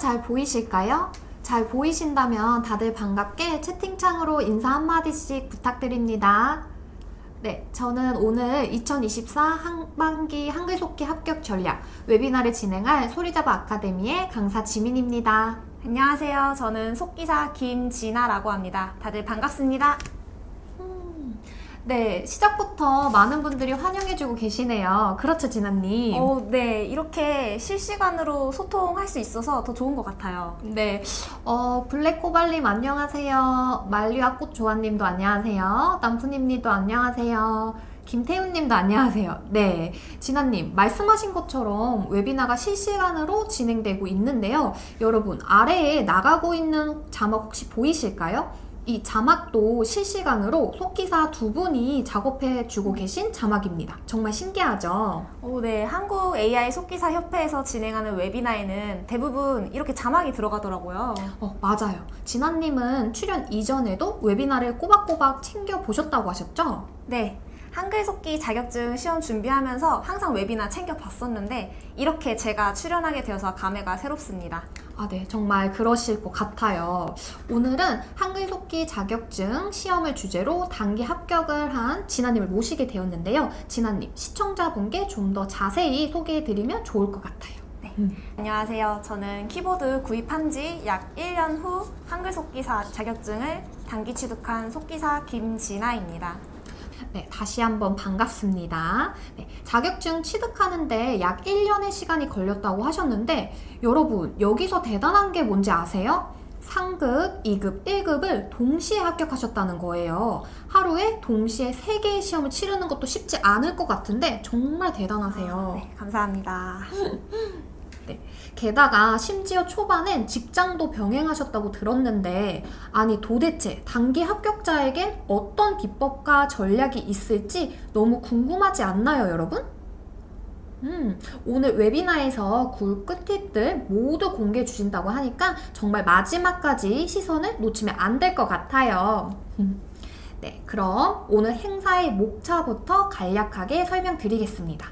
잘 보이실까요? 잘 보이신다면 다들 반갑게 채팅창으로 인사 한마디씩 부탁드립니다. 네, 저는 오늘 2024 상반기 한글 속기 합격 전략 웨비나를 진행할 소리잡아 아카데미의 강사 지민입니다. 안녕하세요. 저는 속기사 김진아라고 합니다. 다들 반갑습니다. 네, 시작부터 많은 분들이 환영해주고 계시네요. 그렇죠, 진아님? 네. 이렇게 실시간으로 소통할 수 있어서 더 좋은 것 같아요. 네, 블랙코발님 안녕하세요. 말리와 꽃조아님도 안녕하세요. 남푸님도 안녕하세요. 김태훈님도 안녕하세요. 네, 진아님 말씀하신 것처럼 웨비나가 실시간으로 진행되고 있는데요. 여러분 아래에 나가고 있는 자막 혹시 보이실까요? 이 자막도 실시간으로 속기사 두 분이 작업해주고 계신 자막입니다. 정말 신기하죠? 네. 한국 AI 속기사 협회에서 진행하는 웨비나에는 대부분 이렇게 자막이 들어가더라고요. 맞아요. 진아님은 출연 이전에도 웨비나를 꼬박꼬박 챙겨보셨다고 하셨죠? 네. 한글 속기 자격증 시험 준비하면서 항상 웨비나 챙겨봤었는데 이렇게 제가 출연하게 되어서 감회가 새롭습니다. 네, 정말 그러실 것 같아요. 오늘은 한글 속기 자격증 시험을 주제로 단기 합격을 한 진아님을 모시게 되었는데요. 진아님, 시청자분께 좀 더 자세히 소개해드리면 좋을 것 같아요. 네. 안녕하세요. 저는 키보드 구입한 지 약 1년 후 한글 속기사 자격증을 단기 취득한 속기사 김진아입니다. 네, 다시 한번 반갑습니다. 네, 자격증 취득하는데 약 1년의 시간이 걸렸다고 하셨는데 여러분 여기서 대단한 게 뭔지 아세요? 상급, 2급, 1급을 동시에 합격하셨다는 거예요. 하루에 동시에 3개의 시험을 치르는 것도 쉽지 않을 것 같은데 정말 대단하세요. 네, 감사합니다. 네. 게다가 심지어 초반엔 직장도 병행하셨다고 들었는데 아니 도대체 단기 합격자에겐 어떤 비법과 전략이 있을지 너무 궁금하지 않나요, 여러분? 오늘 웨비나에서 꿀꿀팁들 모두 공개해 주신다고 하니까 정말 마지막까지 시선을 놓치면 안 될 것 같아요. 네, 그럼 오늘 행사의 목차부터 간략하게 설명드리겠습니다.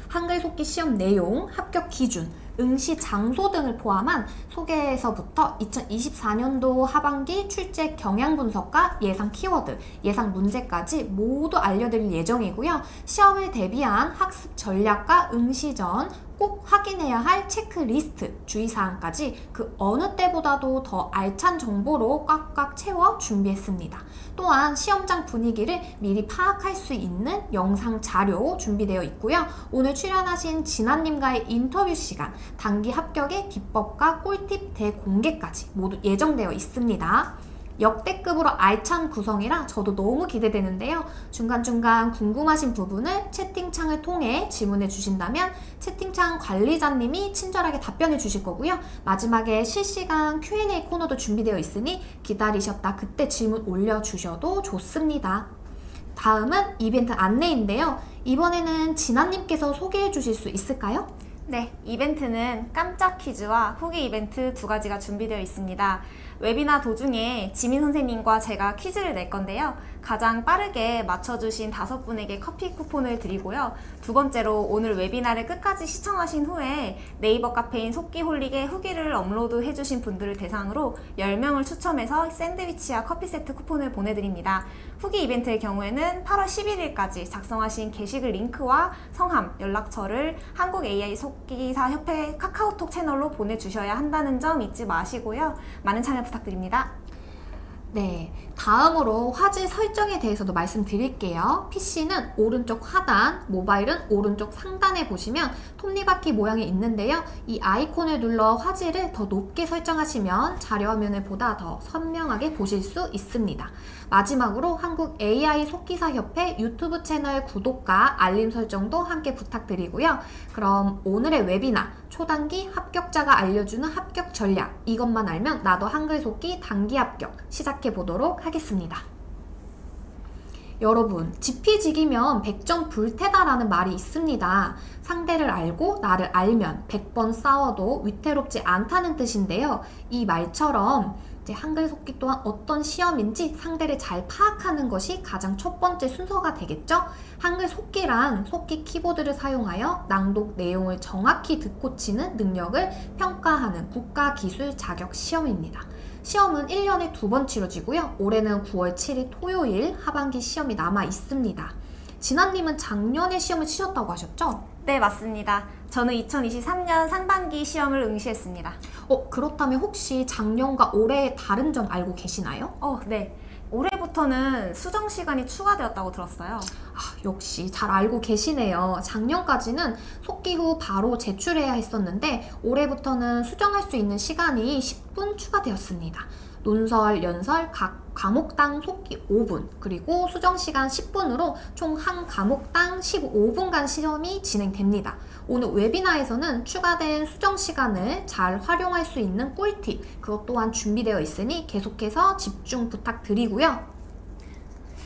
한글 속기 시험 내용, 합격 기준, 응시 장소 등을 포함한 소개에서부터 2024년도 하반기 출제 경향 분석과 예상 키워드, 예상 문제까지 모두 알려드릴 예정이고요. 시험을 대비한 학습 전략과 응시 전 꼭 확인해야 할 체크리스트, 주의사항까지 그 어느 때보다도 더 알찬 정보로 꽉꽉 채워 준비했습니다. 또한 시험장 분위기를 미리 파악할 수 있는 영상 자료 준비되어 있고요. 오늘 출연하신 진아님과의 인터뷰 시간, 단기 합격의 비법과 꿀팁 대공개까지 모두 예정되어 있습니다. 역대급으로 알찬 구성이라 저도 너무 기대되는데요. 중간중간 궁금하신 부분을 채팅창을 통해 질문해 주신다면 채팅창 관리자님이 친절하게 답변해 주실 거고요. 마지막에 실시간 Q&A 코너도 준비되어 있으니 기다리셨다 그때 질문 올려주셔도 좋습니다. 다음은 이벤트 안내인데요. 이번에는 진아님께서 소개해 주실 수 있을까요? 네, 이벤트는 깜짝 퀴즈와 후기 이벤트 두 가지가 준비되어 있습니다. 웨비나 도중에 지민 선생님과 제가 퀴즈를 낼 건데요. 가장 빠르게 맞춰주신 5분에게 커피 쿠폰을 드리고요. 두 번째로 오늘 웨비나를 끝까지 시청하신 후에 네이버 카페인 속기홀릭에 후기를 업로드해주신 분들을 대상으로 10명을 추첨해서 샌드위치와 커피 세트 쿠폰을 보내드립니다. 후기 이벤트의 경우에는 8월 11일까지 작성하신 게시글 링크와 성함, 연락처를 한국 AI 속기사 협회 카카오톡 채널로 보내주셔야 한다는 점 잊지 마시고요. 많은 참여 부탁드립니다. 네, 다음으로 화질 설정에 대해서도 말씀드릴게요. PC는 오른쪽 하단, 모바일은 오른쪽 상단에 보시면 톱니바퀴 모양이 있는데요. 이 아이콘을 눌러 화질을 더 높게 설정하시면 자료 화면을 보다 더 선명하게 보실 수 있습니다. 마지막으로 한국 AI 속기사 협회 유튜브 채널 구독과 알림 설정도 함께 부탁드리고요. 그럼 오늘의 웨비나 초단기 합격자가 알려주는 합격 전략, 이것만 알면 나도 한글 속기 단기 합격 시작해 보도록 하겠습니다. 여러분, 지피지기면 100점 불태다라는 말이 있습니다. 상대를 알고 나를 알면 100번 싸워도 위태롭지 않다는 뜻인데요. 이 말처럼 이제 한글 속기 또한 어떤 시험인지 상대를 잘 파악하는 것이 가장 첫 번째 순서가 되겠죠? 한글 속기란 속기 키보드를 사용하여 낭독 내용을 정확히 듣고 치는 능력을 평가하는 국가기술 자격 시험입니다. 시험은 1년에 2번 치러지고요. 올해는 9월 7일 토요일 하반기 시험이 남아 있습니다. 진아님은 작년에 시험을 치셨다고 하셨죠? 네, 맞습니다. 저는 2023년 상반기 시험을 응시했습니다. 그렇다면 혹시 작년과 올해의 다른 점 알고 계시나요? 네. 올해부터는 수정 시간이 추가되었다고 들었어요. 역시 잘 알고 계시네요. 작년까지는 속기 후 바로 제출해야 했었는데 올해부터는 수정할 수 있는 시간이 10분 추가되었습니다. 논설, 연설, 각 과목당 속기 5분, 그리고 수정 시간 10분으로 총 한 과목당 15분간 시험이 진행됩니다. 오늘 웨비나에서는 추가된 수정 시간을 잘 활용할 수 있는 꿀팁, 그것 또한 준비되어 있으니 계속해서 집중 부탁드리고요.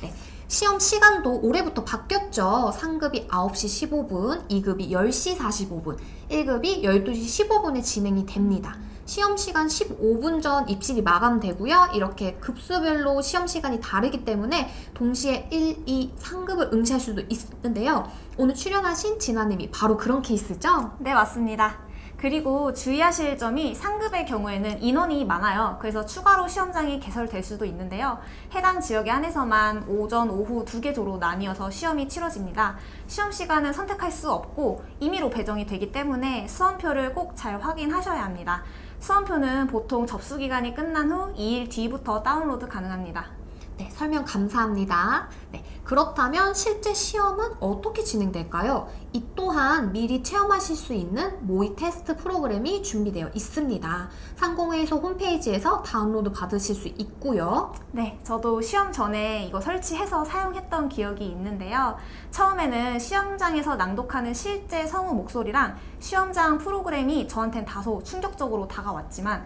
네. 시험 시간도 올해부터 바뀌었죠. 상급이 9시 15분, 2급이 10시 45분, 1급이 12시 15분에 진행이 됩니다. 시험 시간 15분 전 입실이 마감되고요. 이렇게 급수별로 시험 시간이 다르기 때문에 동시에 1, 2, 3급을 응시할 수도 있는데요. 오늘 출연하신 진아님이 바로 그런 케이스죠? 네, 맞습니다. 그리고 주의하실 점이 상급의 경우에는 인원이 많아요. 그래서 추가로 시험장이 개설될 수도 있는데요. 해당 지역에 한해서만 오전, 오후 2개 조로 나뉘어서 시험이 치러집니다. 시험 시간은 선택할 수 없고 임의로 배정이 되기 때문에 수험표를 꼭 잘 확인하셔야 합니다. 수험표는 보통 접수 기간이 끝난 후 2일 뒤부터 다운로드 가능합니다. 네, 설명 감사합니다. 네, 그렇다면 실제 시험은 어떻게 진행될까요? 이 또한 미리 체험하실 수 있는 모의 테스트 프로그램이 준비되어 있습니다. 상공회의소 홈페이지에서 다운로드 받으실 수 있고요. 네, 저도 시험 전에 이거 설치해서 사용했던 기억이 있는데요. 처음에는 시험장에서 낭독하는 실제 성우 목소리랑 시험장 프로그램이 저한텐 다소 충격적으로 다가왔지만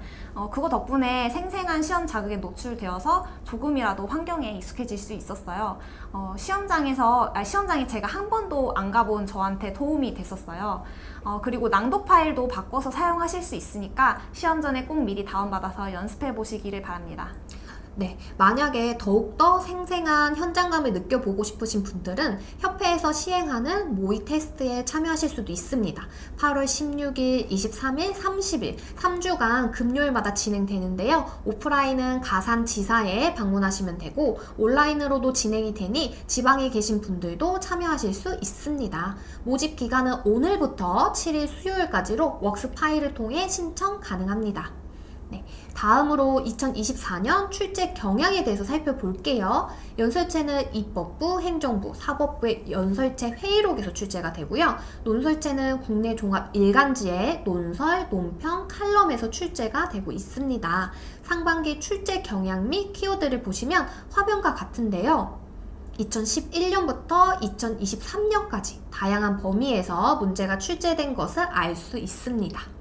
그거 덕분에 생생한 시험 자극에 노출되어서 조금이라도 환경에 익숙해질 수 있었어요. 시험장에 제가 한 번도 안 가본 저한테 도움이 됐었어요. 그리고 낭독 파일도 바꿔서 사용하실 수 있으니까 시험 전에 꼭 미리 다운받아서 연습해 보시기를 바랍니다. 네, 만약에 더욱더 생생한 현장감을 느껴보고 싶으신 분들은 협회에서 시행하는 모의 테스트에 참여하실 수도 있습니다. 8월 16일, 23일, 30일, 3주간 금요일마다 진행되는데요. 오프라인은 가산지사에 방문하시면 되고 온라인으로도 진행이 되니 지방에 계신 분들도 참여하실 수 있습니다. 모집 기간은 오늘부터 7일 수요일까지로 웍스 파일을 통해 신청 가능합니다. 네, 다음으로 2024년 출제 경향에 대해서 살펴볼게요. 연설체는 입법부, 행정부, 사법부의 연설체 회의록에서 출제가 되고요. 논설체는 국내 종합 일간지의 논설, 논평, 칼럼에서 출제가 되고 있습니다. 상반기 출제 경향 및 키워드를 보시면 화면과 같은데요. 2011년부터 2023년까지 다양한 범위에서 문제가 출제된 것을 알 수 있습니다.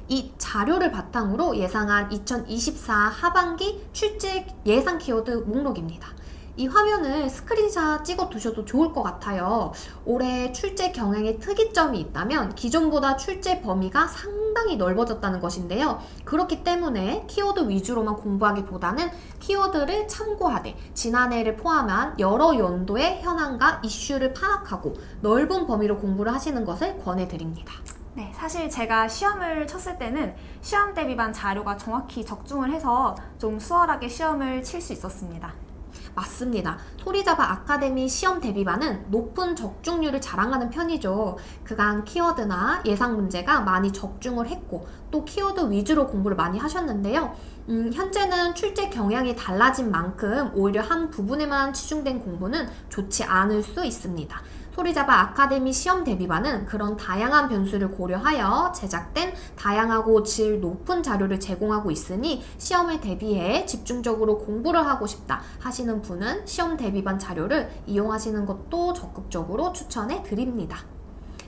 이 자료를 바탕으로 예상한 2024 하반기 출제 예상 키워드 목록입니다. 이 화면을 스크린샷 찍어 두셔도 좋을 것 같아요. 올해 출제 경향의 특이점이 있다면 기존보다 출제 범위가 상당히 넓어졌다는 것인데요. 그렇기 때문에 키워드 위주로만 공부하기보다는 키워드를 참고하되 지난해를 포함한 여러 연도의 현황과 이슈를 파악하고 넓은 범위로 공부를 하시는 것을 권해드립니다. 네, 사실 제가 시험을 쳤을 때는 시험 대비반 자료가 정확히 적중을 해서 좀 수월하게 시험을 칠 수 있었습니다. 맞습니다. 소리잡아 아카데미 시험 대비반은 높은 적중률을 자랑하는 편이죠. 그간 키워드나 예상 문제가 많이 적중을 했고 또 키워드 위주로 공부를 많이 하셨는데요. 현재는 출제 경향이 달라진 만큼 오히려 한 부분에만 치중된 공부는 좋지 않을 수 있습니다. 소리잡아 아카데미 시험 대비반은 그런 다양한 변수를 고려하여 제작된 다양하고 질 높은 자료를 제공하고 있으니 시험을 대비해 집중적으로 공부를 하고 싶다 하시는 분은 시험 대비반 자료를 이용하시는 것도 적극적으로 추천해 드립니다.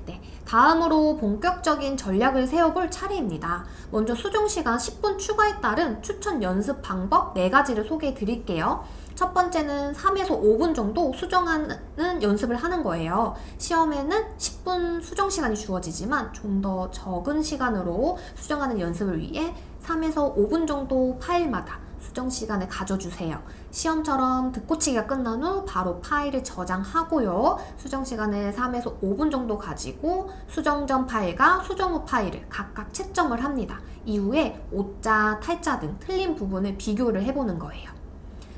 네, 다음으로 본격적인 전략을 세워볼 차례입니다. 먼저 수정시간 10분 추가에 따른 추천 연습 방법 4가지를 소개해 드릴게요. 첫 번째는 3에서 5분 정도 수정하는 연습을 하는 거예요. 시험에는 10분 수정 시간이 주어지지만 좀 더 적은 시간으로 수정하는 연습을 위해 3에서 5분 정도 파일마다 수정 시간을 가져주세요. 시험처럼 듣고치기가 끝난 후 바로 파일을 저장하고요. 수정 시간을 3에서 5분 정도 가지고 수정 전 파일과 수정 후 파일을 각각 채점을 합니다. 이후에 오자, 탈자 등 틀린 부분을 비교를 해보는 거예요.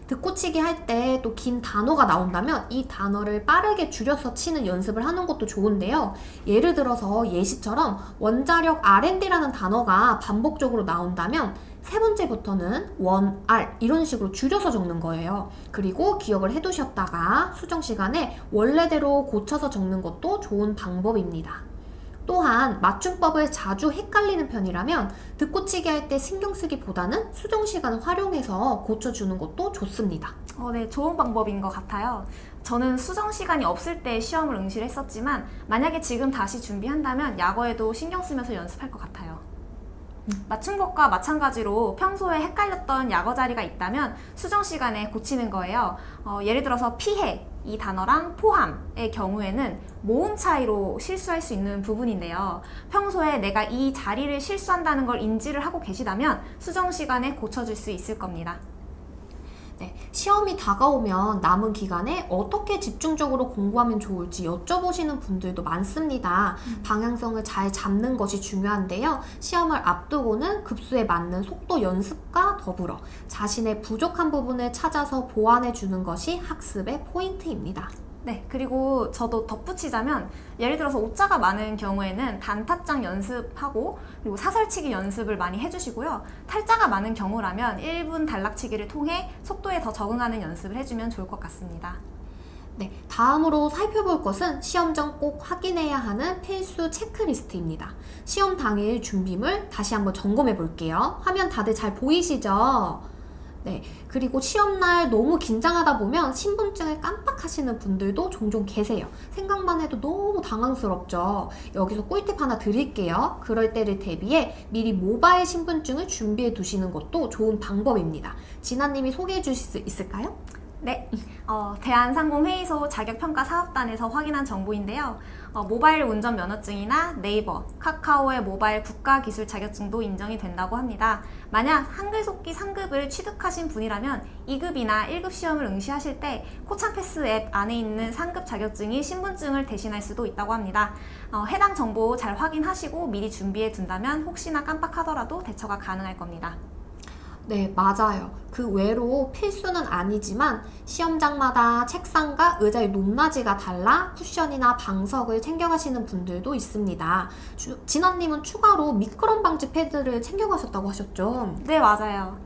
듣고치기 할 때 또 긴 단어가 나온다면 이 단어를 빠르게 줄여서 치는 연습을 하는 것도 좋은데요. 예를 들어서 예시처럼 원자력 R&D라는 단어가 반복적으로 나온다면 세 번째부터는 원R 이런 식으로 줄여서 적는 거예요. 그리고 기억을 해두셨다가 수정 시간에 원래대로 고쳐서 적는 것도 좋은 방법입니다. 또한 맞춤법을 자주 헷갈리는 편이라면 듣고치기 할 때 신경 쓰기보다는 수정 시간을 활용해서 고쳐주는 것도 좋습니다. 네, 좋은 방법인 것 같아요. 저는 수정 시간이 없을 때 시험을 응시를 했었지만 만약에 지금 다시 준비한다면 약어에도 신경 쓰면서 연습할 것 같아요. 맞춤법과 마찬가지로 평소에 헷갈렸던 약어 자리가 있다면 수정 시간에 고치는 거예요. 예를 들어서 피해 이 단어랑 포함의 경우에는 모음 차이로 실수할 수 있는 부분인데요. 평소에 내가 이 자리를 실수한다는 걸 인지를 하고 계시다면 수정 시간에 고쳐줄 수 있을 겁니다. 네, 시험이 다가오면 남은 기간에 어떻게 집중적으로 공부하면 좋을지 여쭤보시는 분들도 많습니다. 방향성을 잘 잡는 것이 중요한데요. 시험을 앞두고는 급수에 맞는 속도 연습과 더불어 자신의 부족한 부분을 찾아서 보완해 주는 것이 학습의 포인트입니다. 네, 그리고 저도 덧붙이자면 예를 들어서 오자가 많은 경우에는 단타장 연습하고 그리고 사설치기 연습을 많이 해주시고요. 탈자가 많은 경우라면 1분 단락치기를 통해 속도에 더 적응하는 연습을 해주면 좋을 것 같습니다. 네, 다음으로 살펴볼 것은 시험 전 꼭 확인해야 하는 필수 체크리스트입니다. 시험 당일 준비물 다시 한번 점검해 볼게요. 화면 다들 잘 보이시죠? 네, 그리고 시험날 너무 긴장하다 보면 신분증을 깜빡하시는 분들도 종종 계세요. 생각만 해도 너무 당황스럽죠. 여기서 꿀팁 하나 드릴게요. 그럴 때를 대비해 미리 모바일 신분증을 준비해 두시는 것도 좋은 방법입니다. 진아님이 소개해 주실 수 있을까요? 네, 대한상공회의소 자격평가사업단에서 확인한 정보인데요. 모바일 운전면허증이나 네이버, 카카오의 모바일 국가기술 자격증도 인정이 된다고 합니다. 만약 한글속기 상급을 취득하신 분이라면 2급이나 1급 시험을 응시하실 때 코창패스 앱 안에 있는 상급 자격증이 신분증을 대신할 수도 있다고 합니다. 해당 정보 잘 확인하시고 미리 준비해 둔다면 혹시나 깜빡하더라도 대처가 가능할 겁니다. 네, 맞아요. 그 외로 필수는 아니지만 시험장마다 책상과 의자의 높낮이가 달라 쿠션이나 방석을 챙겨가시는 분들도 있습니다. 진아님은 추가로 미끄럼 방지 패드를 챙겨가셨다고 하셨죠? 네, 맞아요.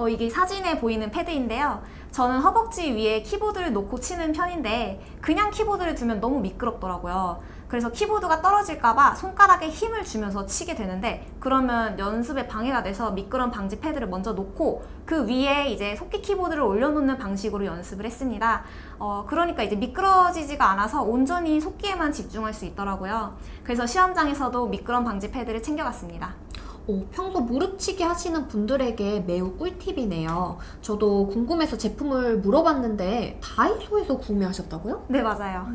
이게 사진에 보이는 패드인데요. 저는 허벅지 위에 키보드를 놓고 치는 편인데 그냥 키보드를 두면 너무 미끄럽더라고요. 그래서 키보드가 떨어질까봐 손가락에 힘을 주면서 치게 되는데 그러면 연습에 방해가 돼서 미끄럼 방지 패드를 먼저 놓고 그 위에 이제 속기 키보드를 올려놓는 방식으로 연습을 했습니다. 그러니까 이제 미끄러지지가 않아서 온전히 속기에만 집중할 수 있더라고요. 그래서 시험장에서도 미끄럼 방지 패드를 챙겨갔습니다. 평소 무릎치기 하시는 분들에게 매우 꿀팁이네요. 저도 궁금해서 제품을 물어봤는데 다이소에서 구매하셨다고요? 네, 맞아요.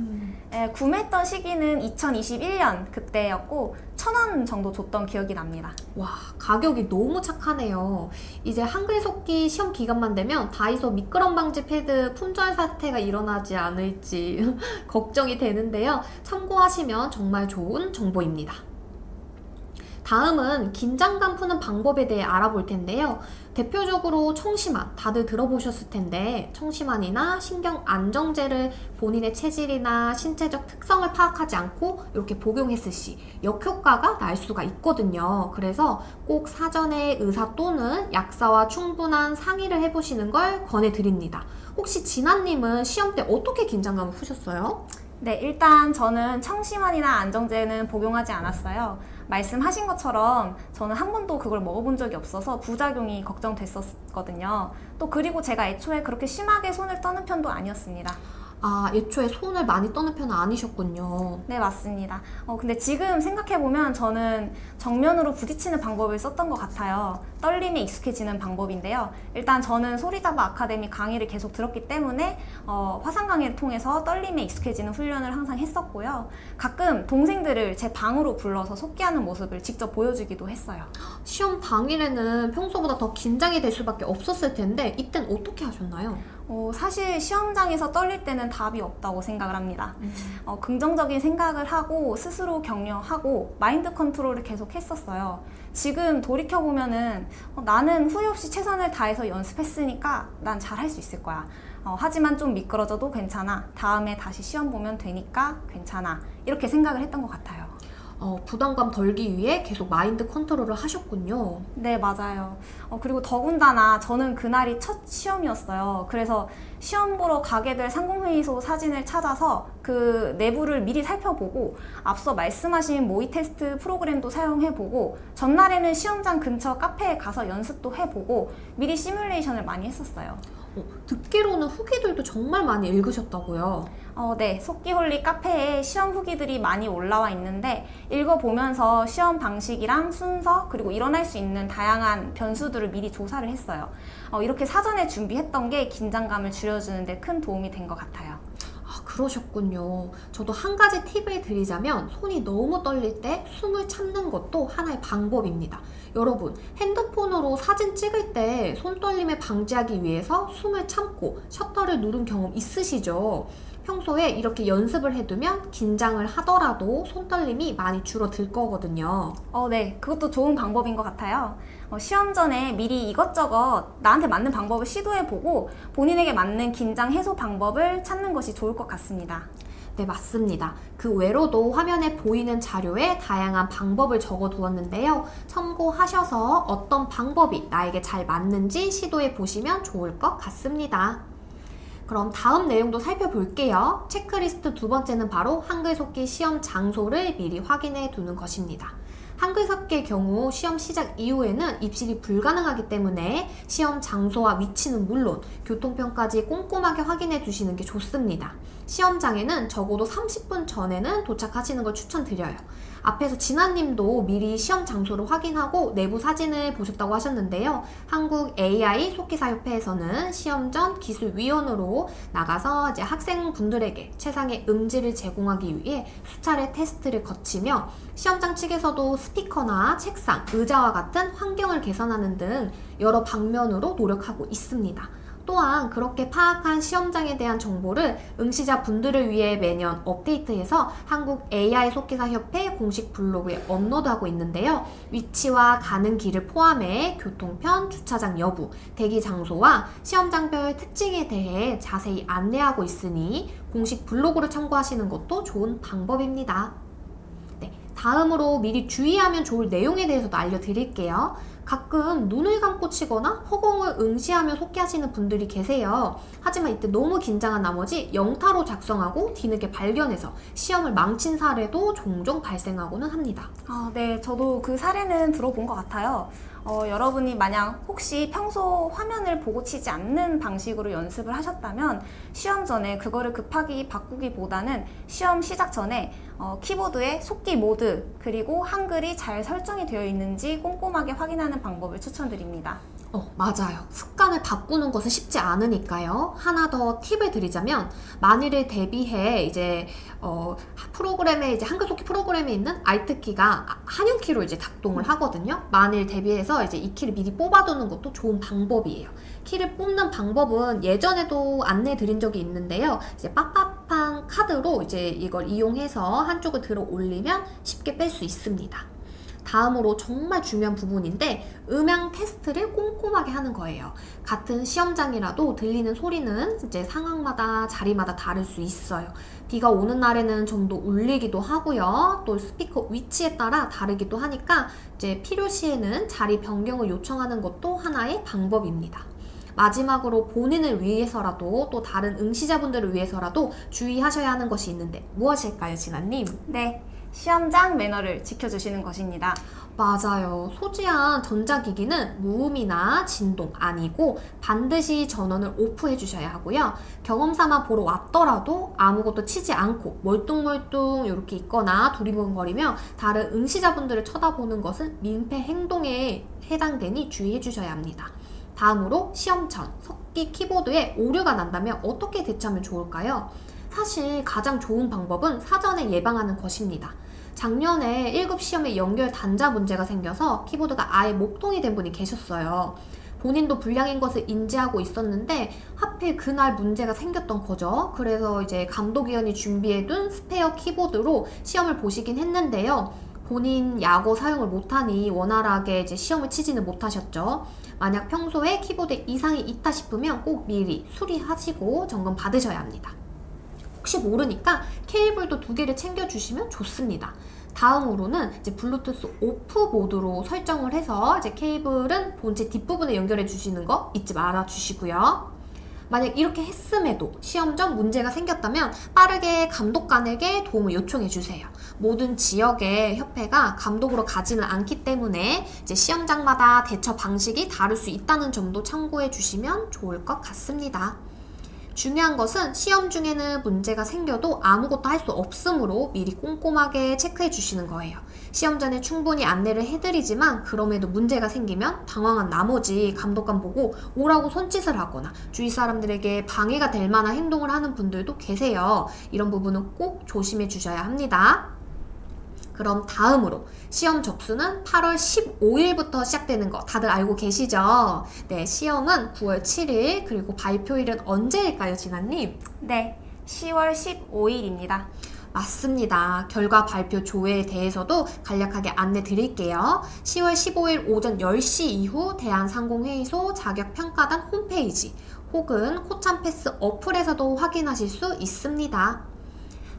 구매했던 시기는 2021년 그때였고 1,000원 정도 줬던 기억이 납니다. 와, 가격이 너무 착하네요. 이제 한글 속기 시험 기간만 되면 다이소 미끄럼 방지 패드 품절 사태가 일어나지 않을지 걱정이 되는데요. 참고하시면 정말 좋은 정보입니다. 다음은 긴장감 푸는 방법에 대해 알아볼 텐데요. 대표적으로 청심환, 다들 들어보셨을 텐데 청심환이나 신경 안정제를 본인의 체질이나 신체적 특성을 파악하지 않고 이렇게 복용했을 시 역효과가 날 수가 있거든요. 그래서 꼭 사전에 의사 또는 약사와 충분한 상의를 해보시는 걸 권해드립니다. 혹시 진아님은 시험 때 어떻게 긴장감을 푸셨어요? 네, 일단 저는 청심환이나 안정제는 복용하지 않았어요. 말씀하신 것처럼 저는 한 번도 그걸 먹어본 적이 없어서 부작용이 걱정됐었거든요. 또 그리고 제가 애초에 그렇게 심하게 손을 떠는 편도 아니었습니다. 아, 애초에 손을 많이 떠는 편은 아니셨군요. 네, 맞습니다. 근데 지금 생각해보면 저는 정면으로 부딪히는 방법을 썼던 것 같아요. 떨림에 익숙해지는 방법인데요. 일단 저는 소리잡아 아카데미 강의를 계속 들었기 때문에 화상 강의를 통해서 떨림에 익숙해지는 훈련을 항상 했었고요. 가끔 동생들을 제 방으로 불러서 속기하는 모습을 직접 보여주기도 했어요. 시험 당일에는 평소보다 더 긴장이 될 수밖에 없었을 텐데 이땐 어떻게 하셨나요? 사실 시험장에서 떨릴 때는 답이 없다고 생각을 합니다. 긍정적인 생각을 하고 스스로 격려하고 마인드 컨트롤을 계속 했었어요. 지금 돌이켜보면은 나는 후회 없이 최선을 다해서 연습했으니까 난 잘할 수 있을 거야. 하지만 좀 미끄러져도 괜찮아. 다음에 다시 시험 보면 되니까 괜찮아. 이렇게 생각을 했던 것 같아요. 부담감 덜기 위해 계속 마인드 컨트롤을 하셨군요. 네, 맞아요. 그리고 더군다나 저는 그날이 첫 시험이었어요. 그래서 시험 보러 가게 될 상공회의소 사진을 찾아서 그 내부를 미리 살펴보고 앞서 말씀하신 모의 테스트 프로그램도 사용해보고 전날에는 시험장 근처 카페에 가서 연습도 해보고 미리 시뮬레이션을 많이 했었어요. 듣기로는 후기들도 정말 많이 읽으셨다고요. 네. 속기홀릭 카페에 시험 후기들이 많이 올라와 있는데 읽어보면서 시험 방식이랑 순서 그리고 일어날 수 있는 다양한 변수들을 미리 조사를 했어요. 이렇게 사전에 준비했던 게 긴장감을 줄여주는 데 큰 도움이 된 것 같아요. 아, 그러셨군요. 저도 한 가지 팁을 드리자면 손이 너무 떨릴 때 숨을 참는 것도 하나의 방법입니다. 여러분, 핸드폰으로 사진 찍을 때 손떨림을 방지하기 위해서 숨을 참고 셔터를 누른 경험 있으시죠? 평소에 이렇게 연습을 해두면 긴장을 하더라도 손떨림이 많이 줄어들 거거든요. 네. 그것도 좋은 방법인 것 같아요. 시험 전에 미리 이것저것 나한테 맞는 방법을 시도해보고 본인에게 맞는 긴장 해소 방법을 찾는 것이 좋을 것 같습니다. 네, 맞습니다. 그 외로도 화면에 보이는 자료에 다양한 방법을 적어 두었는데요. 참고하셔서 어떤 방법이 나에게 잘 맞는지 시도해 보시면 좋을 것 같습니다. 그럼 다음 내용도 살펴볼게요. 체크리스트 두 번째는 바로 한글 속기 시험 장소를 미리 확인해 두는 것입니다. 한글 속기의 경우 시험 시작 이후에는 입실이 불가능하기 때문에 시험 장소와 위치는 물론 교통편까지 꼼꼼하게 확인해 두시는 게 좋습니다. 시험장에는 적어도 30분 전에는 도착하시는 걸 추천드려요. 앞에서 진아님도 미리 시험 장소를 확인하고 내부 사진을 보셨다고 하셨는데요. 한국 AI 속기사협회에서는 시험 전 기술위원으로 나가서 이제 학생분들에게 최상의 음질을 제공하기 위해 수차례 테스트를 거치며 시험장 측에서도 스피커나 책상, 의자와 같은 환경을 개선하는 등 여러 방면으로 노력하고 있습니다. 또한 그렇게 파악한 시험장에 대한 정보를 응시자 분들을 위해 매년 업데이트해서 한국 AI 속기사협회 공식 블로그에 업로드하고 있는데요. 위치와 가는 길을 포함해 교통편, 주차장 여부, 대기 장소와 시험장별 특징에 대해 자세히 안내하고 있으니 공식 블로그를 참고하시는 것도 좋은 방법입니다. 네, 다음으로 미리 주의하면 좋을 내용에 대해서도 알려드릴게요. 가끔 눈을 감고 치거나 허공을 응시하며 속기하시는 분들이 계세요. 하지만 이때 너무 긴장한 나머지 영타로 작성하고 뒤늦게 발견해서 시험을 망친 사례도 종종 발생하고는 합니다. 네. 저도 그 사례는 들어본 것 같아요. 여러분이 만약 혹시 평소 화면을 보고 치지 않는 방식으로 연습을 하셨다면 시험 전에 그거를 급하게 바꾸기보다는 시험 시작 전에 키보드에 속기 모드 그리고 한글이 잘 설정이 되어 있는지 꼼꼼하게 확인하는 방법을 추천드립니다. 맞아요. 습관을 바꾸는 것은 쉽지 않으니까요. 하나 더 팁을 드리자면 만일을 대비해 이제 프로그램에 이제 한글 속기 프로그램에 있는 Alt 키가 한영 키로 이제 작동을 하거든요. 만일 대비해서 이제 이 키를 미리 뽑아두는 것도 좋은 방법이에요. 키를 뽑는 방법은 예전에도 안내해 드린 적이 있는데요. 이제 빳빳한 카드로 이제 이걸 이용해서 한쪽을 들어 올리면 쉽게 뺄 수 있습니다. 다음으로 정말 중요한 부분인데 음향 테스트를 꼼꼼하게 하는 거예요. 같은 시험장이라도 들리는 소리는 이제 상황마다 자리마다 다를 수 있어요. 비가 오는 날에는 좀 더 울리기도 하고요. 또 스피커 위치에 따라 다르기도 하니까 이제 필요시에는 자리 변경을 요청하는 것도 하나의 방법입니다. 마지막으로 본인을 위해서라도 또 다른 응시자분들을 위해서라도 주의하셔야 하는 것이 있는데 무엇일까요, 진아님? 네. 시험장 매너를 지켜주시는 것입니다. 맞아요. 소지한 전자기기는 무음이나 진동 아니고 반드시 전원을 오프해 주셔야 하고요. 경험 삼아 보러 왔더라도 아무것도 치지 않고 멀뚱멀뚱 이렇게 있거나 두리번거리며 다른 응시자분들을 쳐다보는 것은 민폐 행동에 해당되니 주의해 주셔야 합니다. 다음으로 시험 전 석기 키보드에 오류가 난다면 어떻게 대처하면 좋을까요? 사실 가장 좋은 방법은 사전에 예방하는 것입니다. 작년에 1급 시험에 연결 단자 문제가 생겨서 키보드가 아예 목통이 된 분이 계셨어요. 본인도 불량인 것을 인지하고 있었는데 하필 그날 문제가 생겼던 거죠. 그래서 이제 감독위원이 준비해둔 스페어 키보드로 시험을 보시긴 했는데요. 본인 약어 사용을 못하니 원활하게 이제 시험을 치지는 못하셨죠. 만약 평소에 키보드에 이상이 있다 싶으면 꼭 미리 수리하시고 점검 받으셔야 합니다. 혹시 모르니까 케이블도 2개를 챙겨주시면 좋습니다. 다음으로는 이제 블루투스 오프 모드로 설정을 해서 이제 케이블은 본체 뒷부분에 연결해 주시는 거 잊지 말아 주시고요. 만약 이렇게 했음에도 시험 전 문제가 생겼다면 빠르게 감독관에게 도움을 요청해 주세요. 모든 지역의 협회가 감독으로 가지는 않기 때문에 이제 시험장마다 대처 방식이 다를 수 있다는 점도 참고해 주시면 좋을 것 같습니다. 중요한 것은 시험 중에는 문제가 생겨도 아무것도 할 수 없으므로 미리 꼼꼼하게 체크해 주시는 거예요. 시험 전에 충분히 안내를 해드리지만 그럼에도 문제가 생기면 당황한 나머지 감독관 보고 오라고 손짓을 하거나 주위 사람들에게 방해가 될 만한 행동을 하는 분들도 계세요. 이런 부분은 꼭 조심해 주셔야 합니다. 그럼 다음으로 시험 접수는 8월 15일부터 시작되는 거 다들 알고 계시죠? 네, 시험은 9월 7일 그리고 발표일은 언제일까요, 진아님? 네, 10월 15일입니다. 맞습니다. 결과 발표 조회에 대해서도 간략하게 안내 드릴게요. 10월 15일 오전 10시 이후 대한상공회의소 자격평가단 홈페이지 혹은 코찬패스 어플에서도 확인하실 수 있습니다.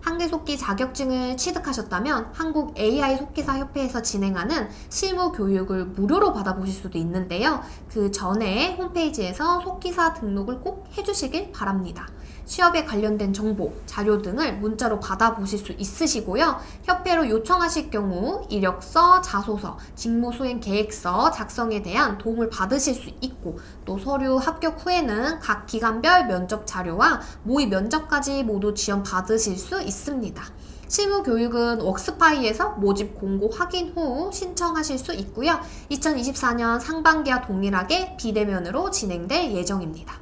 한글속기 자격증을 취득하셨다면 한국 AI 속기사 협회에서 진행하는 실무 교육을 무료로 받아보실 수도 있는데요. 그 전에 홈페이지에서 속기사 등록을 꼭 해주시길 바랍니다. 취업에 관련된 정보, 자료 등을 문자로 받아보실 수 있으시고요. 협회로 요청하실 경우 이력서, 자소서, 직무수행 계획서 작성에 대한 도움을 받으실 수 있고 또 서류 합격 후에는 각 기간별 면접 자료와 모의 면접까지 모두 지원 받으실 수 있습니다. 실무 교육은 웍스파이에서 모집 공고 확인 후 신청하실 수 있고요. 2024년 상반기와 동일하게 비대면으로 진행될 예정입니다.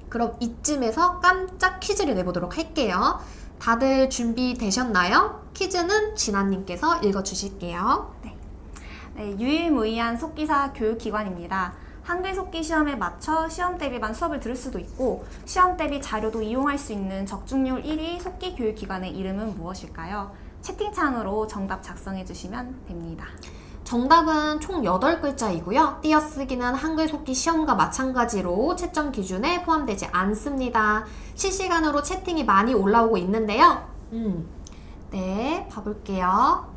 그럼 이쯤에서 깜짝 퀴즈를 내보도록 할게요. 다들 준비되셨나요? 퀴즈는 진아님께서 읽어주실게요. 네, 유일무이한 속기사 교육기관입니다. 한글 속기 시험에 맞춰 시험 대비반 수업을 들을 수도 있고 시험 대비 자료도 이용할 수 있는 적중률 1위 속기 교육기관의 이름은 무엇일까요? 채팅창으로 정답 작성해 주시면 됩니다. 정답은 총 8글자이고요. 띄어쓰기는 한글 속기 시험과 마찬가지로 채점 기준에 포함되지 않습니다. 실시간으로 채팅이 많이 올라오고 있는데요. 네, 봐볼게요.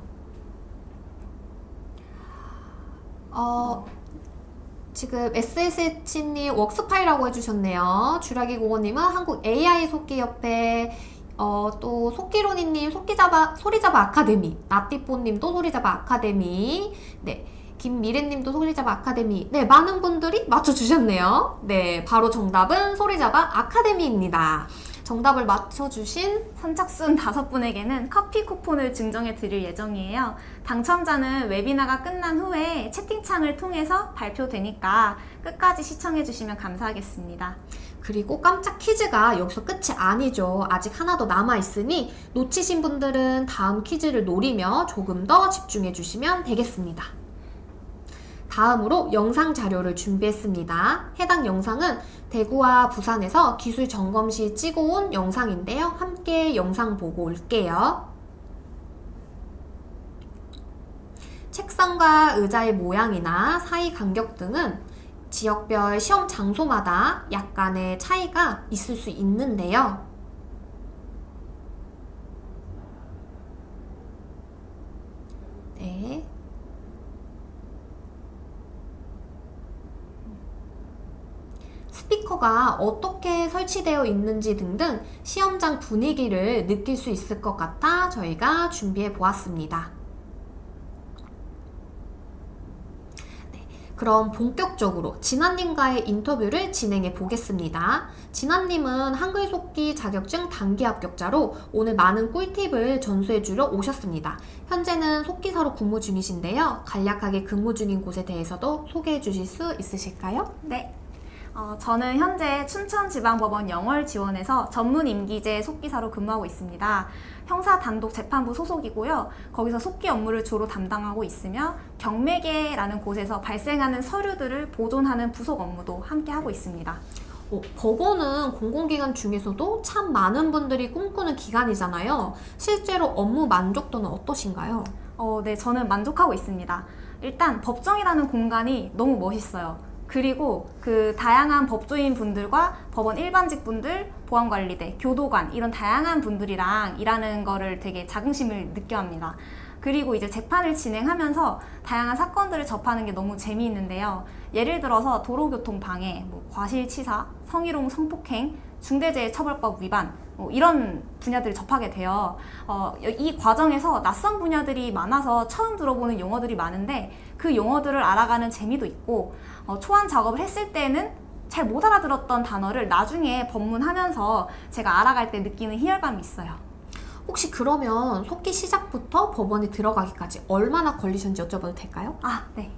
지금 SSH님 웍스파이라고 해주셨네요. 주라기 공원님은 한국 AI 속기협회, 또 속기로니님 소리잡아 아카데미, 나띠뽀님도 소리잡아 아카데미, 네, 김미래님도 소리잡아 아카데미. 네, 많은 분들이 맞춰주셨네요. 네, 바로 정답은 소리잡아 아카데미입니다. 정답을 맞춰주신 선착순 5분에게는 커피 쿠폰을 증정해 드릴 예정이에요. 당첨자는 웨비나가 끝난 후에 채팅창을 통해서 발표되니까 끝까지 시청해 주시면 감사하겠습니다. 그리고 깜짝 퀴즈가 여기서 끝이 아니죠. 아직 하나 더 남아있으니 놓치신 분들은 다음 퀴즈를 노리며 조금 더 집중해 주시면 되겠습니다. 다음으로 영상 자료를 준비했습니다. 해당 영상은 대구와 부산에서 기술 점검 시 찍어온 영상인데요. 함께 영상 보고 올게요. 책상과 의자의 모양이나 사이 간격 등은 지역별 시험 장소마다 약간의 차이가 있을 수 있는데요. 네. 스피커가 어떻게 설치되어 있는지 등등 시험장 분위기를 느낄 수 있을 것 같아 저희가 준비해 보았습니다. 그럼 본격적으로 진아님과의 인터뷰를 진행해 보겠습니다. 진아님은 한글 속기 자격증 단기 합격자로 오늘 많은 꿀팁을 전수해 주러 오셨습니다. 현재는 속기사로 근무 중이신데요. 간략하게 근무 중인 곳에 대해서도 소개해 주실 수 있으실까요? 네. 저는 현재 춘천지방법원 영월지원에서 전문 임기제 속기사로 근무하고 있습니다. 형사 단독 재판부 소속이고요. 거기서 속기 업무를 주로 담당하고 있으며 경매계라는 곳에서 발생하는 서류들을 보존하는 부속 업무도 함께 하고 있습니다. 법원은 공공기관 중에서도 참 많은 분들이 꿈꾸는 기관이잖아요. 실제로 업무 만족도는 어떠신가요? 네, 저는 만족하고 있습니다. 일단 법정이라는 공간이 너무 멋있어요. 그리고 그 다양한 법조인 분들과 법원 일반직 분들, 보안관리대, 교도관 이런 다양한 분들이랑 일하는 거를 되게 자긍심을 느껴합니다. 그리고 이제 재판을 진행하면서 다양한 사건들을 접하는 게 너무 재미있는데요. 예를 들어서 도로교통 방해, 과실치사, 성희롱 성폭행, 중대재해처벌법 위반 이런 분야들을 접하게 돼요. 이 과정에서 낯선 분야들이 많아서 처음 들어보는 용어들이 많은데 그 용어들을 알아가는 재미도 있고 초안 작업을 했을 때는 잘 못 알아들었던 단어를 나중에 법문하면서 제가 알아갈 때 느끼는 희열감이 있어요. 혹시 그러면 속기 시작부터 법원에 들어가기까지 얼마나 걸리셨는지 여쭤봐도 될까요? 네.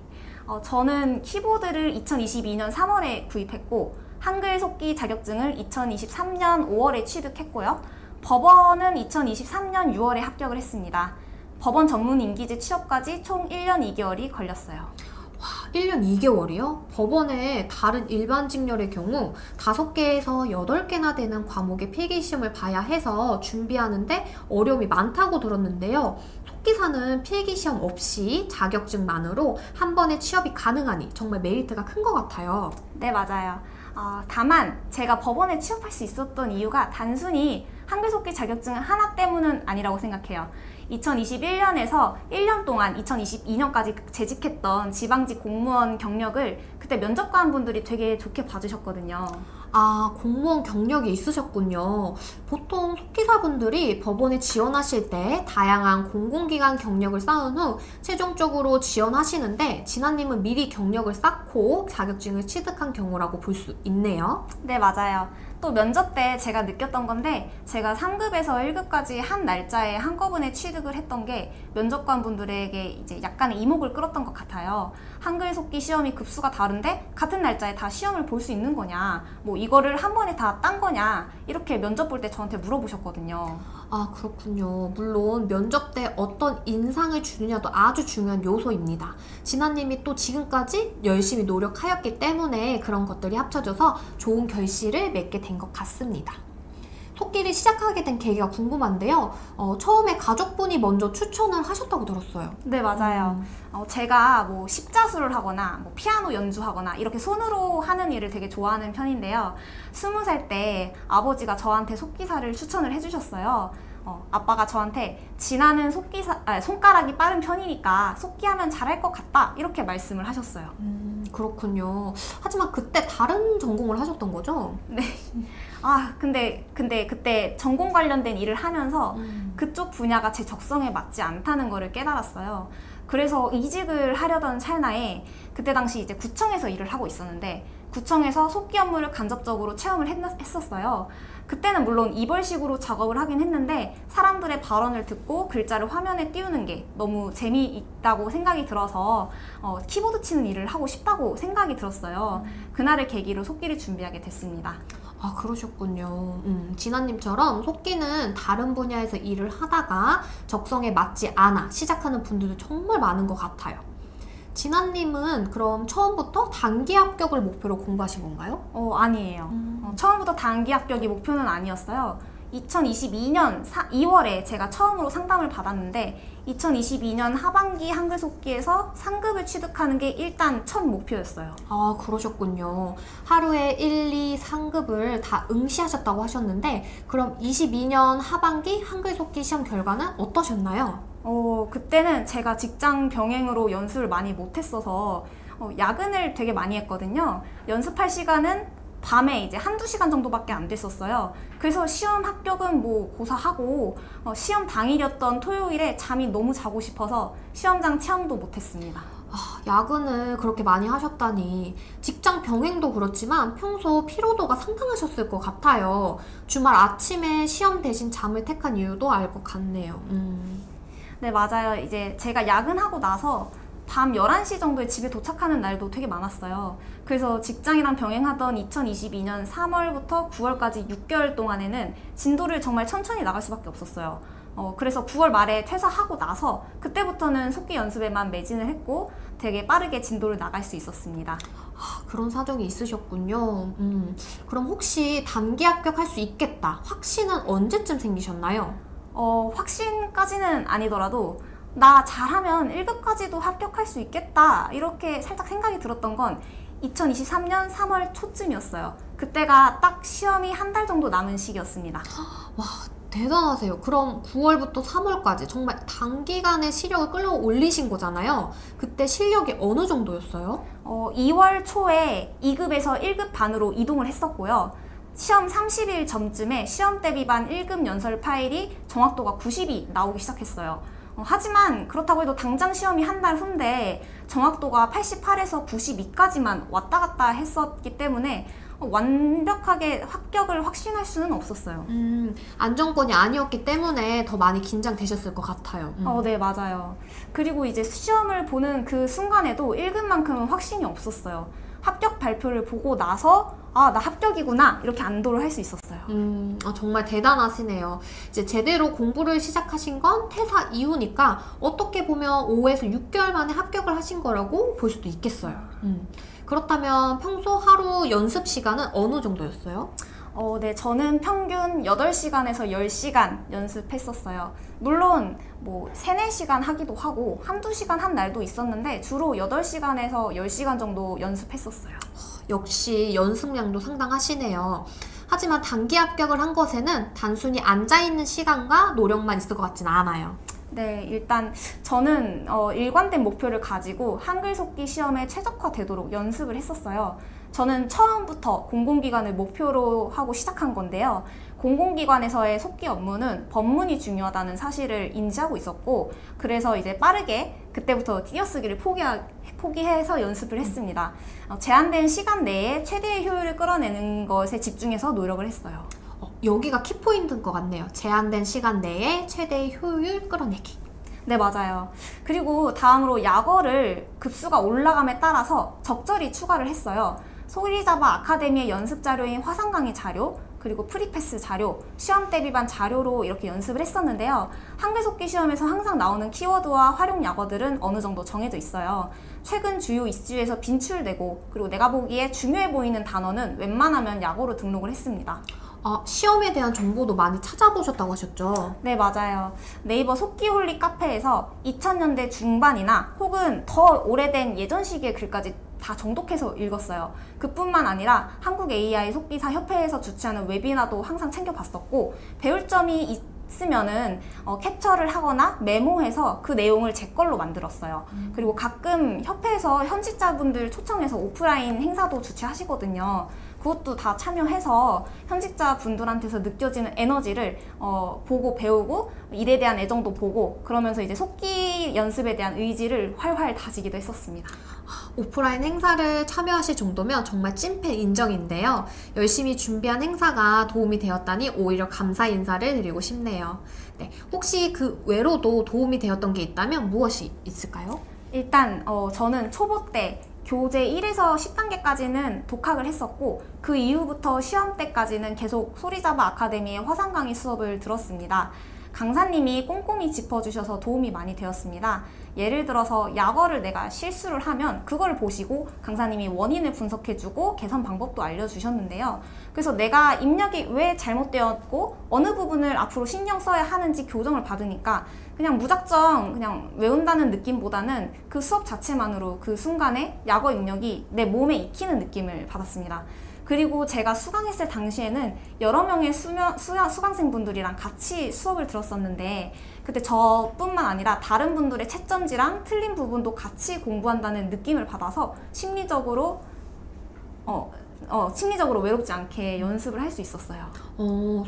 저는 키보드를 2022년 3월에 구입했고 한글 속기 자격증을 2023년 5월에 취득했고요. 법원은 2023년 6월에 합격을 했습니다. 법원 전문 임기제 취업까지 총 1년 2개월이 걸렸어요. 1년 2개월이요? 법원의 다른 일반 직렬의 경우 5개에서 8개나 되는 과목의 필기시험을 봐야 해서 준비하는데 어려움이 많다고 들었는데요. 속기사는 필기시험 없이 자격증만으로 한 번에 취업이 가능하니 정말 메리트가 큰 것 같아요. 네, 맞아요. 다만 제가 법원에 취업할 수 있었던 이유가 단순히 한글 속기 자격증 하나 때문은 아니라고 생각해요. 2021년에서 1년 동안 2022년까지 재직했던 지방직 공무원 경력을 그때 면접관 분들이 되게 좋게 봐주셨거든요. 공무원 경력이 있으셨군요. 보통 속기사분들이 법원에 지원하실 때 다양한 공공기관 경력을 쌓은 후 최종적으로 지원하시는데 진아님은 미리 경력을 쌓고 자격증을 취득한 경우라고 볼 수 있네요. 네, 맞아요. 또 면접 때 제가 느꼈던 건데 제가 3급에서 1급까지 한 날짜에 한꺼번에 취득을 했던 게 면접관 분들에게 이제 약간의 이목을 끌었던 것 같아요. 한글 속기 시험이 급수가 다른데 같은 날짜에 다 시험을 볼 수 있는 거냐, 이거를 한 번에 다 딴 거냐, 이렇게 면접 볼 때 저한테 물어보셨거든요. 그렇군요. 물론 면접 때 어떤 인상을 주느냐도 아주 중요한 요소입니다. 진아님이 또 지금까지 열심히 노력하였기 때문에 그런 것들이 합쳐져서 좋은 결실을 맺게 된 것 같습니다. 속기를 시작하게 된 계기가 궁금한데요. 처음에 가족분이 먼저 추천을 하셨다고 들었어요. 네, 맞아요. 제가 십자수를 하거나 피아노 연주하거나 이렇게 손으로 하는 일을 되게 좋아하는 편인데요. 20살 때 아버지가 저한테 속기사를 추천을 해주셨어요. 아빠가 저한테 진아는 손가락이 빠른 편이니까 속기하면 잘할 것 같다 이렇게 말씀을 하셨어요. 그렇군요. 하지만 그때 다른 전공을 하셨던 거죠? 네. 근데 그때 전공 관련된 일을 하면서 그쪽 분야가 제 적성에 맞지 않다는 거를 깨달았어요. 그래서 이직을 하려던 찰나에 그때 당시 이제 구청에서 일을 하고 있었는데 구청에서 속기 업무를 간접적으로 체험을 했었어요. 그때는 물론 이벌식으로 작업을 하긴 했는데 사람들의 발언을 듣고 글자를 화면에 띄우는 게 너무 재미있다고 생각이 들어서 키보드 치는 일을 하고 싶다고 생각이 들었어요. 그날을 계기로 속기를 준비하게 됐습니다. 그러셨군요. 진아님처럼 속기는 다른 분야에서 일을 하다가 적성에 맞지 않아 시작하는 분들도 정말 많은 것 같아요. 진아님은 그럼 처음부터 단기 합격을 목표로 공부하신 건가요? 아니에요. 처음부터 단기 합격이 목표는 아니었어요. 2022년 2월에 제가 처음으로 상담을 받았는데 2022년 하반기 한글 속기에서 상급을 취득하는 게 일단 첫 목표였어요. 그러셨군요. 하루에 1, 2, 3급을 다 응시하셨다고 하셨는데 그럼 22년 하반기 한글 속기 시험 결과는 어떠셨나요? 그때는 제가 직장 병행으로 연습을 많이 못했어서 야근을 되게 많이 했거든요. 연습할 시간은 밤에 이제 한두 시간 정도밖에 안 됐었어요. 그래서 시험 합격은 뭐 고사하고 시험 당일이었던 토요일에 잠이 너무 자고 싶어서 시험장 체험도 못했습니다. 야근을 그렇게 많이 하셨다니 직장 병행도 그렇지만 평소 피로도가 상당하셨을 것 같아요. 주말 아침에 시험 대신 잠을 택한 이유도 알 것 같네요. 네, 맞아요. 이제 제가 야근하고 나서 밤 11시 정도에 집에 도착하는 날도 되게 많았어요. 그래서 직장이랑 병행하던 2022년 3월부터 9월까지 6개월 동안에는 진도를 정말 천천히 나갈 수밖에 없었어요. 그래서 9월 말에 퇴사하고 나서 그때부터는 속기 연습에만 매진을 했고 되게 빠르게 진도를 나갈 수 있었습니다. 그런 사정이 있으셨군요. 그럼 혹시 단기 합격할 수 있겠다. 확신은 언제쯤 생기셨나요? 확신까지는 아니더라도 나 잘하면 1급까지도 합격할 수 있겠다 이렇게 살짝 생각이 들었던 건 2023년 3월 초쯤이었어요. 그때가 딱 시험이 한 달 정도 남은 시기였습니다. 와, 대단하세요. 그럼 9월부터 3월까지 정말 단기간에 시력을 끌어올리신 거잖아요. 그때 실력이 어느 정도였어요? 2월 초에 2급에서 1급 반으로 이동을 했었고요. 시험 30일 전쯤에 시험 대비반 1급 연설 파일이 정확도가 90이 나오기 시작했어요. 하지만 그렇다고 해도 당장 시험이 한 달 후인데 정확도가 88에서 92까지만 왔다 갔다 했었기 때문에 완벽하게 합격을 확신할 수는 없었어요. 안정권이 아니었기 때문에 더 많이 긴장되셨을 것 같아요. 네, 맞아요. 그리고 이제 시험을 보는 그 순간에도 1급만큼은 확신이 없었어요. 합격 발표를 보고 나서 나 합격이구나 이렇게 안도를 할 수 있었어요. 정말 대단하시네요. 이제 제대로 공부를 시작하신 건 퇴사 이후니까 어떻게 보면 5에서 6개월 만에 합격을 하신 거라고 볼 수도 있겠어요. 그렇다면 평소 하루 연습 시간은 어느 정도였어요? 네, 저는 평균 8시간에서 10시간 연습했었어요. 물론 뭐 3, 4시간 하기도 하고 한두 시간 한 날도 있었는데 주로 8시간에서 10시간 정도 연습했었어요. 역시 연습량도 상당하시네요. 하지만 단기 합격을 한 것에는 단순히 앉아있는 시간과 노력만 있을 것 같진 않아요. 네, 일단 저는 일관된 목표를 가지고 한글 속기 시험에 최적화되도록 연습을 했었어요. 저는 처음부터 공공기관을 목표로 하고 시작한 건데요. 공공기관에서의 속기 업무는 법문이 중요하다는 사실을 인지하고 있었고, 그래서 이제 빠르게 그때부터 띄어쓰기를 포기해서 연습을 했습니다. 제한된 시간 내에 최대의 효율을 끌어내는 것에 집중해서 노력을 했어요. 여기가 키포인트인 것 같네요. 제한된 시간 내에 최대의 효율 끌어내기. 네, 맞아요. 그리고 다음으로 약어를 급수가 올라감에 따라서 적절히 추가를 했어요. 소리자바 아카데미의 연습 자료인 화상 강의 자료, 그리고 프리패스 자료, 시험 대비반 자료로 이렇게 연습을 했었는데요. 한글 속기 시험에서 항상 나오는 키워드와 활용 약어들은 어느 정도 정해져 있어요. 최근 주요 이슈에서 빈출되고, 그리고 내가 보기에 중요해 보이는 단어는 웬만하면 약어로 등록을 했습니다. 시험에 대한 정보도 많이 찾아보셨다고 하셨죠? 네, 맞아요. 네이버 속기홀릭 카페에서 2000년대 중반이나 혹은 더 오래된 예전 시기의 글까지 다 정독해서 읽었어요. 그뿐만 아니라 한국 AI 속기사 협회에서 주최하는 웨비나도 항상 챙겨봤었고, 배울 점이 있으면은 캡처를 하거나 메모해서 그 내용을 제 걸로 만들었어요. 그리고 가끔 협회에서 현직자분들 초청해서 오프라인 행사도 주최하시거든요. 그것도 다 참여해서 현직자 분들한테서 느껴지는 에너지를 보고 배우고 일에 대한 애정도 보고, 그러면서 이제 속기 연습에 대한 의지를 활활 다지기도 했었습니다. 오프라인 행사를 참여하실 정도면 정말 찐팬 인정인데요. 열심히 준비한 행사가 도움이 되었다니 오히려 감사 인사를 드리고 싶네요. 네, 혹시 그 외로도 도움이 되었던 게 있다면 무엇이 있을까요? 일단 저는 초보 때 교재 1에서 10단계까지는 독학을 했었고, 그 이후부터 시험 때까지는 계속 소리자바 아카데미의 화상 강의 수업을 들었습니다. 강사님이 꼼꼼히 짚어주셔서 도움이 많이 되었습니다. 예를 들어서 약어를 내가 실수를 하면 그걸 보시고 강사님이 원인을 분석해주고 개선 방법도 알려주셨는데요. 그래서 내가 입력이 왜 잘못되었고 어느 부분을 앞으로 신경 써야 하는지 교정을 받으니까 그냥 무작정 그냥 외운다는 느낌보다는 그 수업 자체만으로 그 순간에 약어 입력이 내 몸에 익히는 느낌을 받았습니다. 그리고 제가 수강했을 당시에는 여러 명의 수강생분들이랑 같이 수업을 들었었는데, 그때 저뿐만 아니라 다른 분들의 채점지랑 틀린 부분도 같이 공부한다는 느낌을 받아서 심리적으로 심리적으로 외롭지 않게 연습을 할 수 있었어요.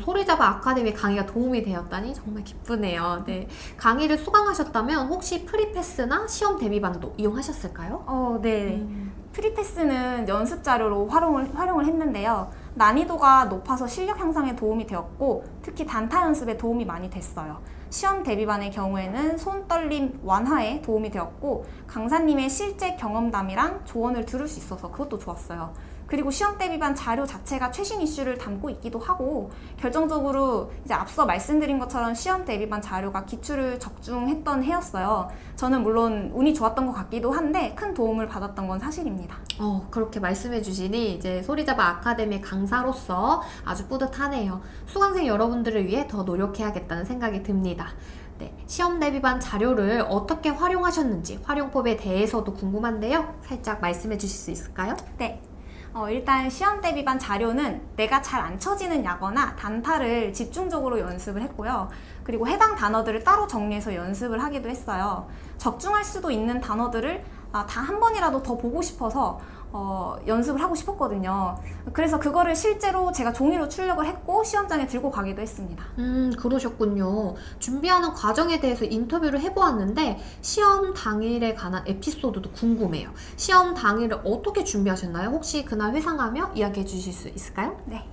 소리잡아 아카데미 강의가 도움이 되었다니 정말 기쁘네요. 네. 강의를 수강하셨다면 혹시 프리패스나 시험 대비반도 이용하셨을까요? 네. 프리패스는 연습 자료로 활용을 했는데요. 난이도가 높아서 실력 향상에 도움이 되었고 특히 단타 연습에 도움이 많이 됐어요. 시험 대비반의 경우에는 손떨림 완화에 도움이 되었고 강사님의 실제 경험담이랑 조언을 들을 수 있어서 그것도 좋았어요. 그리고 시험 대비반 자료 자체가 최신 이슈를 담고 있기도 하고 결정적으로 이제 앞서 말씀드린 것처럼 시험 대비반 자료가 기출을 적중했던 해였어요. 저는 물론 운이 좋았던 것 같기도 한데 큰 도움을 받았던 건 사실입니다. 그렇게 말씀해 주시니 이제 소리잡아 아카데미 강사로서 아주 뿌듯하네요. 수강생 여러분들을 위해 더 노력해야겠다는 생각이 듭니다. 네, 시험 대비반 자료를 어떻게 활용하셨는지 활용법에 대해서도 궁금한데요. 살짝 말씀해 주실 수 있을까요? 네. 일단 시험 대비반 자료는 내가 잘 안 쳐지는 야거나 단타를 집중적으로 연습을 했고요. 그리고 해당 단어들을 따로 정리해서 연습을 하기도 했어요. 적중할 수도 있는 단어들을 다 한 번이라도 더 보고 싶어서 연습을 하고 싶었거든요. 그래서 그거를 실제로 제가 종이로 출력을 했고 시험장에 들고 가기도 했습니다. 그러셨군요. 준비하는 과정에 대해서 인터뷰를 해보았는데 시험 당일에 관한 에피소드도 궁금해요. 시험 당일을 어떻게 준비하셨나요? 혹시 그날 회상하며 이야기해 주실 수 있을까요? 네.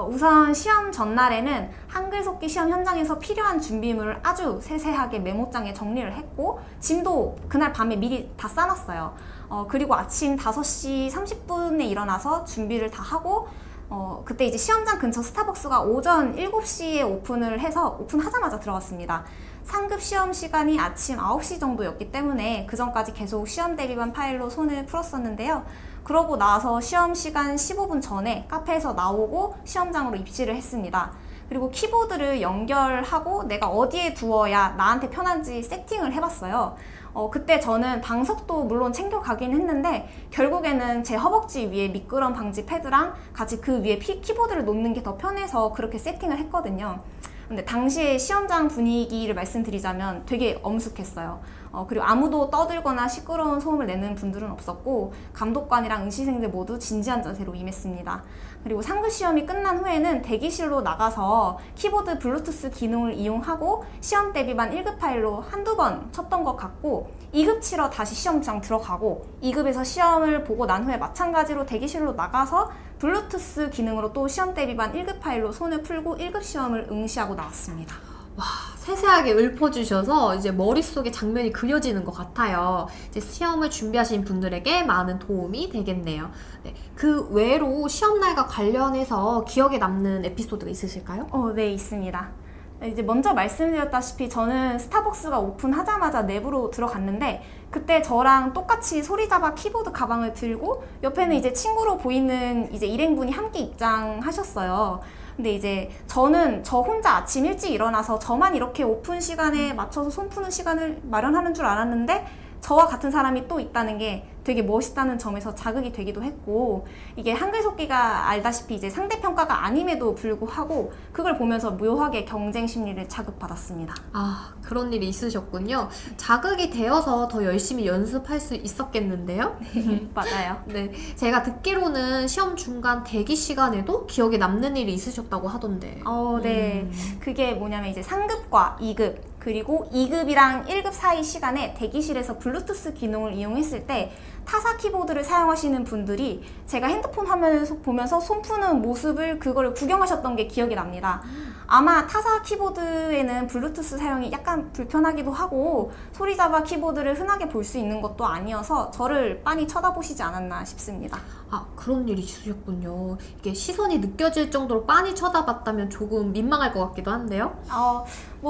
우선 시험 전날에는 한글 속기 시험 현장에서 필요한 준비물을 아주 세세하게 메모장에 정리를 했고 짐도 그날 밤에 미리 다 싸놨어요. 그리고 아침 5시 30분에 일어나서 준비를 다 하고 그때 이제 시험장 근처 스타벅스가 오전 7시에 오픈을 해서 오픈하자마자 들어갔습니다. 상급 시험 시간이 아침 9시 정도였기 때문에 그 전까지 계속 시험 대비반 파일로 손을 풀었었는데요. 그러고 나서 시험 시간 15분 전에 카페에서 나오고 시험장으로 입실을 했습니다. 그리고 키보드를 연결하고 내가 어디에 두어야 나한테 편한지 세팅을 해봤어요. 그때 저는 방석도 물론 챙겨가긴 했는데 결국에는 제 허벅지 위에 미끄럼 방지 패드랑 같이 그 위에 키보드를 놓는 게 더 편해서 그렇게 세팅을 했거든요. 근데 당시에 시험장 분위기를 말씀드리자면 되게 엄숙했어요. 그리고 아무도 떠들거나 시끄러운 소음을 내는 분들은 없었고 감독관이랑 응시생들 모두 진지한 자세로 임했습니다. 그리고 상급 시험이 끝난 후에는 대기실로 나가서 키보드 블루투스 기능을 이용하고 시험 대비반 1급 파일로 한두 번 쳤던 것 같고 2급 치러 다시 시험장 들어가고 2급에서 시험을 보고 난 후에 마찬가지로 대기실로 나가서 블루투스 기능으로 또 시험 대비반 1급 파일로 손을 풀고 1급 시험을 응시하고 나왔습니다. 와, 세세하게 읊어주셔서 이제 머릿속에 장면이 그려지는 것 같아요. 이제 시험을 준비하신 분들에게 많은 도움이 되겠네요. 네, 그 외로 시험날과 관련해서 기억에 남는 에피소드가 있으실까요? 네, 있습니다. 이제 먼저 말씀드렸다시피 저는 스타벅스가 오픈하자마자 내부로 들어갔는데 그때 저랑 똑같이 소리잡아 키보드 가방을 들고 옆에는 이제 친구로 보이는 이제 일행분이 함께 입장하셨어요. 근데 이제 저는 저 혼자 아침 일찍 일어나서 저만 이렇게 오픈 시간에 맞춰서 손 푸는 시간을 마련하는 줄 알았는데 저와 같은 사람이 또 있다는 게 되게 멋있다는 점에서 자극이 되기도 했고 이게 한글 속기가 알다시피 이제 상대평가가 아님에도 불구하고 그걸 보면서 묘하게 경쟁 심리를 자극받았습니다. 그런 일이 있으셨군요. 자극이 되어서 더 열심히 연습할 수 있었겠는데요? 맞아요. 네, 제가 듣기로는 시험 중간 대기 시간에도 기억에 남는 일이 있으셨다고 하던데. 네. 그게 뭐냐면 이제 상급과 2급 그리고 2급이랑 1급 사이 시간에 대기실에서 블루투스 기능을 이용했을 때 타사 키보드를 사용하시는 분들이 제가 핸드폰 화면을 보면서 손 푸는 모습을 그거를 구경하셨던 게 기억이 납니다. 아마 타사 키보드에는 블루투스 사용이 약간 불편하기도 하고 소리잡아 키보드를 흔하게 볼 수 있는 것도 아니어서 저를 빤히 쳐다보시지 않았나 싶습니다. 그런 일이 있으셨군요. 이게 시선이 느껴질 정도로 빤히 쳐다봤다면 조금 민망할 것 같기도 한데요.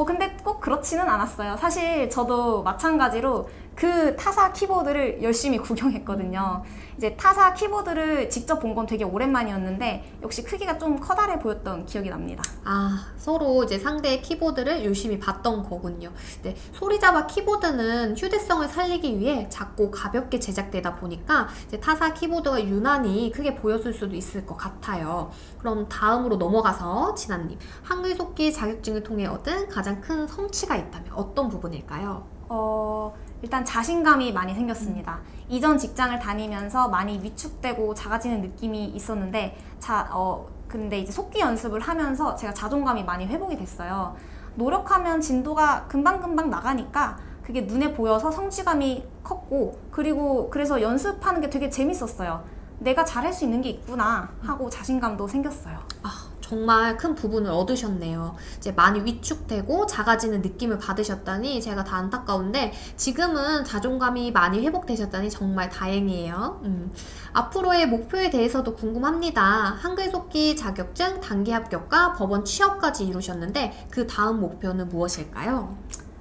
근데 꼭 그렇지는 않았어요. 사실 저도 마찬가지로 그 타사 키보드를 열심히 구경했거든요. 이제 타사 키보드를 직접 본 건 되게 오랜만이었는데 역시 크기가 좀 커다래 보였던 기억이 납니다. 서로 이제 상대의 키보드를 열심히 봤던 거군요. 네, 소리잡아 키보드는 휴대성을 살리기 위해 작고 가볍게 제작되다 보니까 이제 타사 키보드가 유난히 크게 보였을 수도 있을 것 같아요. 그럼 다음으로 넘어가서 진아님, 한글 속기 자격증을 통해 얻은 가장 큰 성취가 있다면 어떤 부분일까요? 일단 자신감이 많이 생겼습니다. 이전 직장을 다니면서 많이 위축되고 작아지는 느낌이 있었는데 근데 이제 속기 연습을 하면서 제가 자존감이 많이 회복이 됐어요. 노력하면 진도가 금방금방 나가니까 그게 눈에 보여서 성취감이 컸고, 그리고 그래서 연습하는 게 되게 재밌었어요. 내가 잘할 수 있는 게 있구나 하고 자신감도 생겼어요. 정말 큰 부분을 얻으셨네요. 이제 많이 위축되고 작아지는 느낌을 받으셨다니 제가 다 안타까운데 지금은 자존감이 많이 회복되셨다니 정말 다행이에요. 앞으로의 목표에 대해서도 궁금합니다. 한글 속기 자격증 단기 합격과 법원 취업까지 이루셨는데 그 다음 목표는 무엇일까요?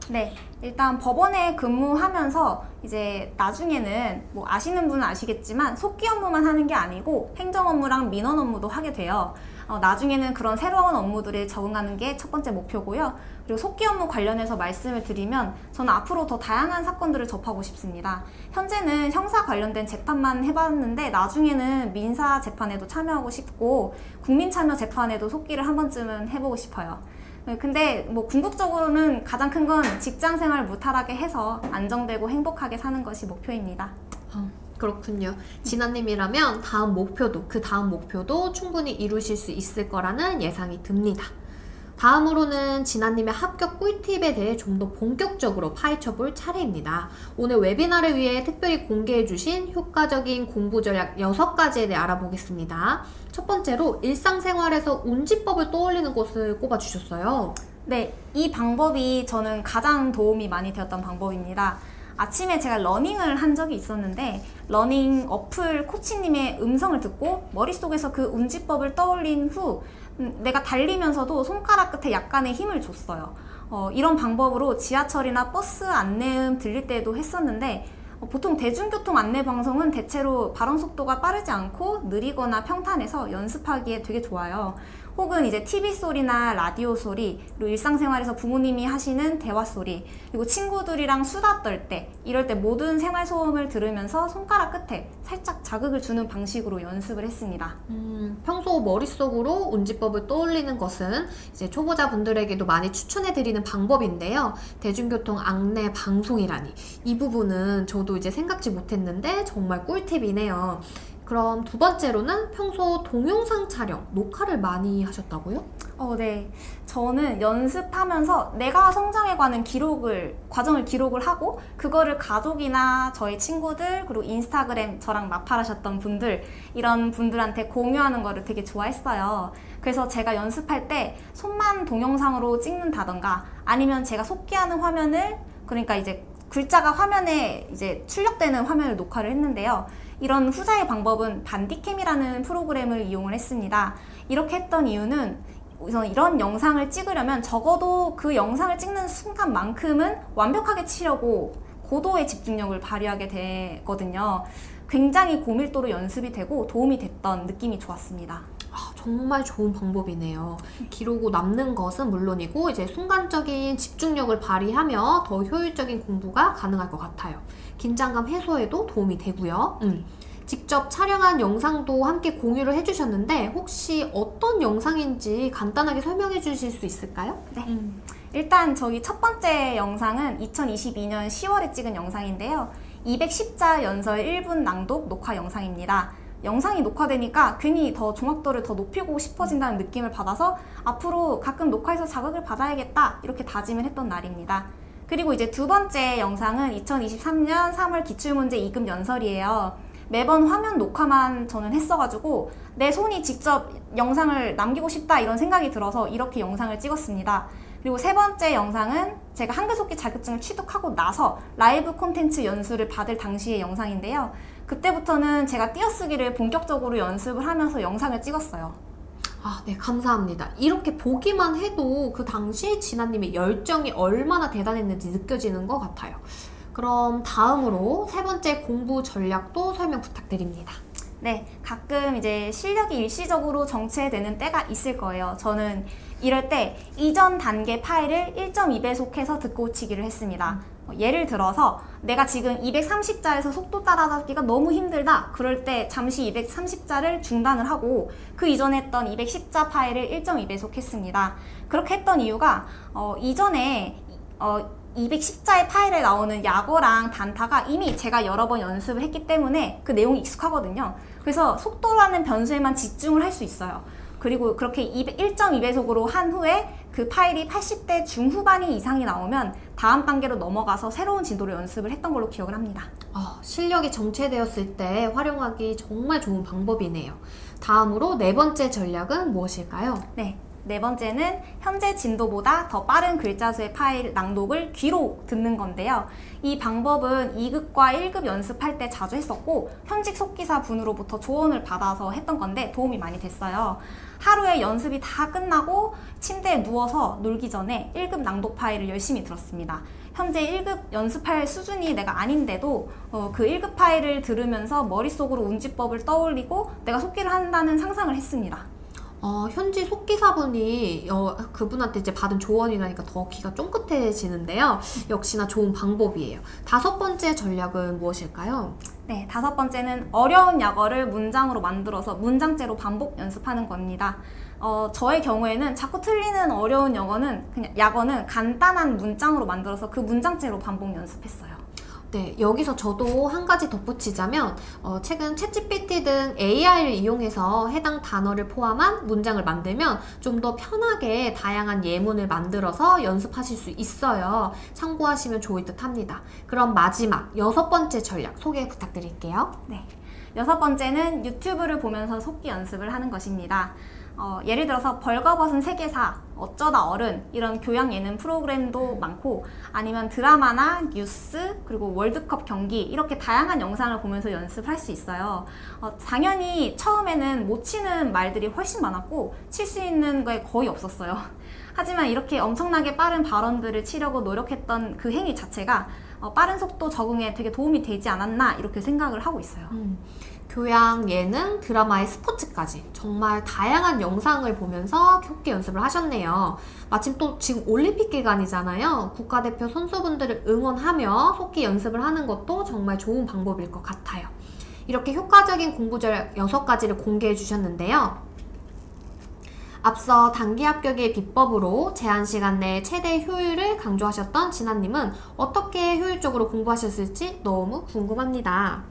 네, 일단 법원에 근무하면서 이제 나중에는 뭐 아시는 분은 아시겠지만 속기 업무만 하는 게 아니고 행정 업무랑 민원 업무도 하게 돼요. 나중에는 그런 새로운 업무들에 적응하는 게 첫 번째 목표고요. 그리고 속기 업무 관련해서 말씀을 드리면 저는 앞으로 더 다양한 사건들을 접하고 싶습니다. 현재는 형사 관련된 재판만 해봤는데 나중에는 민사 재판에도 참여하고 싶고 국민참여 재판에도 속기를 한 번쯤은 해보고 싶어요. 근데 뭐 궁극적으로는 가장 큰 건 직장 생활 무탈하게 해서 안정되고 행복하게 사는 것이 목표입니다. 그렇군요. 진아님이라면 그 다음 목표도 충분히 이루실 수 있을 거라는 예상이 듭니다. 다음으로는 진아님의 합격 꿀팁에 대해 좀 더 본격적으로 파헤쳐 볼 차례입니다. 오늘 웨비나를 위해 특별히 공개해 주신 효과적인 공부 전략 6가지에 대해 알아보겠습니다. 첫 번째로 일상생활에서 운지법을 떠올리는 것을 꼽아주셨어요. 네, 이 방법이 저는 가장 도움이 많이 되었던 방법입니다. 아침에 제가 러닝을 한 적이 있었는데 러닝 어플 코치님의 음성을 듣고 머릿속에서 그 운지법을 떠올린 후 내가 달리면서도 손가락 끝에 약간의 힘을 줬어요. 이런 방법으로 지하철이나 버스 안내음 들릴 때도 했었는데 보통 대중교통 안내 방송은 대체로 발언 속도가 빠르지 않고 느리거나 평탄해서 연습하기에 되게 좋아요. 혹은 이제 TV 소리나 라디오 소리, 그리고 일상생활에서 부모님이 하시는 대화 소리, 그리고 친구들이랑 수다 떨 때, 이럴 때 모든 생활 소음을 들으면서 손가락 끝에 살짝 자극을 주는 방식으로 연습을 했습니다. 평소 머릿속으로 운지법을 떠올리는 것은 이제 초보자분들에게도 많이 추천해드리는 방법인데요. 대중교통 안내 방송이라니. 이 부분은 저도 이제 생각지 못했는데 정말 꿀팁이네요. 그럼 두 번째로는 평소 동영상 촬영, 녹화를 많이 하셨다고요? 네. 저는 연습하면서 내가 성장해 가는 과정을 기록을 하고, 그거를 가족이나 저희 친구들, 그리고 인스타그램 저랑 마팔하셨던 분들, 이런 분들한테 공유하는 거를 되게 좋아했어요. 그래서 제가 연습할 때 손만 동영상으로 찍는다던가, 아니면 제가 속기하는 화면을, 그러니까 이제 글자가 화면에 이제 출력되는 화면을 녹화를 했는데요. 이런 후자의 방법은 반디캠이라는 프로그램을 이용을 했습니다. 이렇게 했던 이유는 우선 이런 영상을 찍으려면 적어도 그 영상을 찍는 순간만큼은 완벽하게 치려고 고도의 집중력을 발휘하게 되거든요. 굉장히 고밀도로 연습이 되고 도움이 됐던 느낌이 좋았습니다. 정말 좋은 방법이네요. 기록으로 남는 것은 물론이고 이제 순간적인 집중력을 발휘하며 더 효율적인 공부가 가능할 것 같아요. 긴장감 해소에도 도움이 되고요. 직접 촬영한 영상도 함께 공유를 해주셨는데 혹시 어떤 영상인지 간단하게 설명해 주실 수 있을까요? 네. 일단 저기 첫 번째 영상은 2022년 10월에 찍은 영상인데요. 210자 연설 1분 낭독 녹화 영상입니다. 영상이 녹화되니까 괜히 더 정확도를 더 높이고 싶어진다는 느낌을 받아서 앞으로 가끔 녹화해서 자극을 받아야겠다 이렇게 다짐을 했던 날입니다. 그리고 이제 두 번째 영상은 2023년 3월 기출문제 2급 연설이에요. 매번 화면 녹화만 저는 했어가지고 내 손이 직접 영상을 남기고 싶다 이런 생각이 들어서 이렇게 영상을 찍었습니다. 그리고 세 번째 영상은 제가 한글 속기 자격증을 취득하고 나서 라이브 콘텐츠 연수를 받을 당시의 영상인데요. 그때부터는 제가 띄어쓰기를 본격적으로 연습을 하면서 영상을 찍었어요. 네, 감사합니다. 이렇게 보기만 해도 그 당시 진아님의 열정이 얼마나 대단했는지 느껴지는 것 같아요. 그럼 다음으로 세 번째 공부 전략도 설명 부탁드립니다. 네, 가끔 이제 실력이 일시적으로 정체되는 때가 있을 거예요. 저는 이럴 때 이전 단계 파일을 1.2배속해서 듣고치기를 했습니다. 예를 들어서 내가 지금 230자에서 속도 따라잡기가 너무 힘들다. 그럴 때 잠시 230자를 중단을 하고 그 이전에 했던 210자 파일을 1.2배속 했습니다. 그렇게 했던 이유가 이전에 210자의 파일에 나오는 약어랑 단타가 이미 제가 여러 번 연습을 했기 때문에 그 내용이 익숙하거든요. 그래서 속도라는 변수에만 집중을 할 수 있어요. 그리고 그렇게 1.2배속으로 한 후에 그 파일이 80대 중후반이 이상이 나오면 다음 단계로 넘어가서 새로운 진도로 연습을 했던 걸로 기억을 합니다. 실력이 정체되었을 때 활용하기 정말 좋은 방법이네요. 다음으로 네 번째 전략은 무엇일까요? 네. 네 번째는 현재 진도보다 더 빠른 글자 수의 파일 낭독을 귀로 듣는 건데요. 이 방법은 2급과 1급 연습할 때 자주 했었고 현직 속기사 분으로부터 조언을 받아서 했던 건데 도움이 많이 됐어요. 하루에 연습이 다 끝나고 침대에 누워서 놀기 전에 1급 낭독 파일을 열심히 들었습니다. 현재 1급 연습할 수준이 내가 아닌데도 그 1급 파일을 들으면서 머릿속으로 운지법을 떠올리고 내가 속기를 한다는 상상을 했습니다. 현지 속기사분이 그분한테 이제 받은 조언이라니까 더 귀가 쫑긋해지는데요. 역시나 좋은 방법이에요. 다섯 번째 전략은 무엇일까요? 네, 다섯 번째는 어려운 약어를 문장으로 만들어서 문장째로 반복 연습하는 겁니다. 저의 경우에는 자꾸 틀리는 어려운 약어는 간단한 문장으로 만들어서 그 문장째로 반복 연습했어요. 네, 여기서 저도 한 가지 덧붙이자면 최근 챗GPT 등 AI를 이용해서 해당 단어를 포함한 문장을 만들면 좀 더 편하게 다양한 예문을 만들어서 연습하실 수 있어요. 참고하시면 좋을 듯 합니다. 그럼 마지막 여섯 번째 전략 소개 부탁드릴게요. 네, 여섯 번째는 유튜브를 보면서 속기 연습을 하는 것입니다. 예를 들어서 벌거벗은 세계사, 어쩌다 어른 이런 교양 예능 프로그램도 많고 아니면 드라마나 뉴스 그리고 월드컵 경기 이렇게 다양한 영상을 보면서 연습할 수 있어요. 당연히 처음에는 못 치는 말들이 훨씬 많았고 칠 수 있는 게 거의 없었어요. 하지만 이렇게 엄청나게 빠른 발언들을 치려고 노력했던 그 행위 자체가 빠른 속도 적응에 되게 도움이 되지 않았나 이렇게 생각을 하고 있어요. 교양, 예능, 드라마의 스포츠까지 정말 다양한 영상을 보면서 속기 연습을 하셨네요. 마침 또 지금 올림픽 기간이잖아요. 국가대표 선수분들을 응원하며 속기 연습을 하는 것도 정말 좋은 방법일 것 같아요. 이렇게 효과적인 공부 전략 6가지를 공개해 주셨는데요. 앞서 단기 합격의 비법으로 제한 시간 내 최대 효율을 강조하셨던 진아님은 어떻게 효율적으로 공부하셨을지 너무 궁금합니다.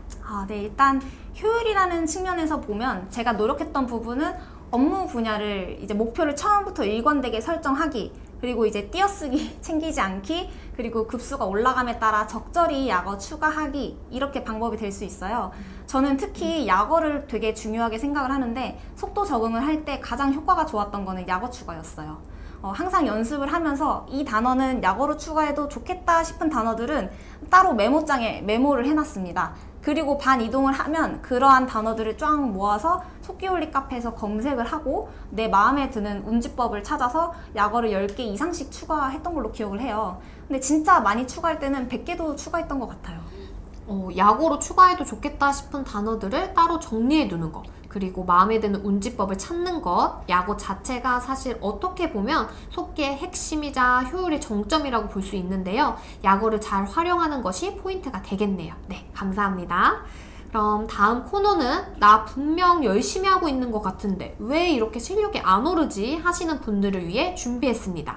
네, 일단 효율이라는 측면에서 보면 제가 노력했던 부분은 업무 분야를 이제 목표를 처음부터 일관되게 설정하기, 그리고 이제 띄어쓰기 챙기지 않기, 그리고 급수가 올라감에 따라 적절히 약어 추가하기, 이렇게 방법이 될 수 있어요. 저는 특히 약어를 되게 중요하게 생각을 하는데 속도 적응을 할 때 가장 효과가 좋았던 거는 약어 추가였어요. 항상 연습을 하면서 이 단어는 약어로 추가해도 좋겠다 싶은 단어들은 따로 메모장에 메모를 해놨습니다. 그리고 반 이동을 하면 그러한 단어들을 쫙 모아서 속기올리 카페에서 검색을 하고 내 마음에 드는 운지법을 찾아서 약어를 10개 이상씩 추가했던 걸로 기억을 해요. 근데 진짜 많이 추가할 때는 100개도 추가했던 것 같아요. 약어로 추가해도 좋겠다 싶은 단어들을 따로 정리해 두는 것, 그리고 마음에 드는 운지법을 찾는 것, 약어 자체가 사실 어떻게 보면 속기의 핵심이자 효율의 정점이라고 볼 수 있는데요. 약어를 잘 활용하는 것이 포인트가 되겠네요. 네, 감사합니다. 그럼 다음 코너는 나 분명 열심히 하고 있는 것 같은데 왜 이렇게 실력이 안 오르지 하시는 분들을 위해 준비했습니다.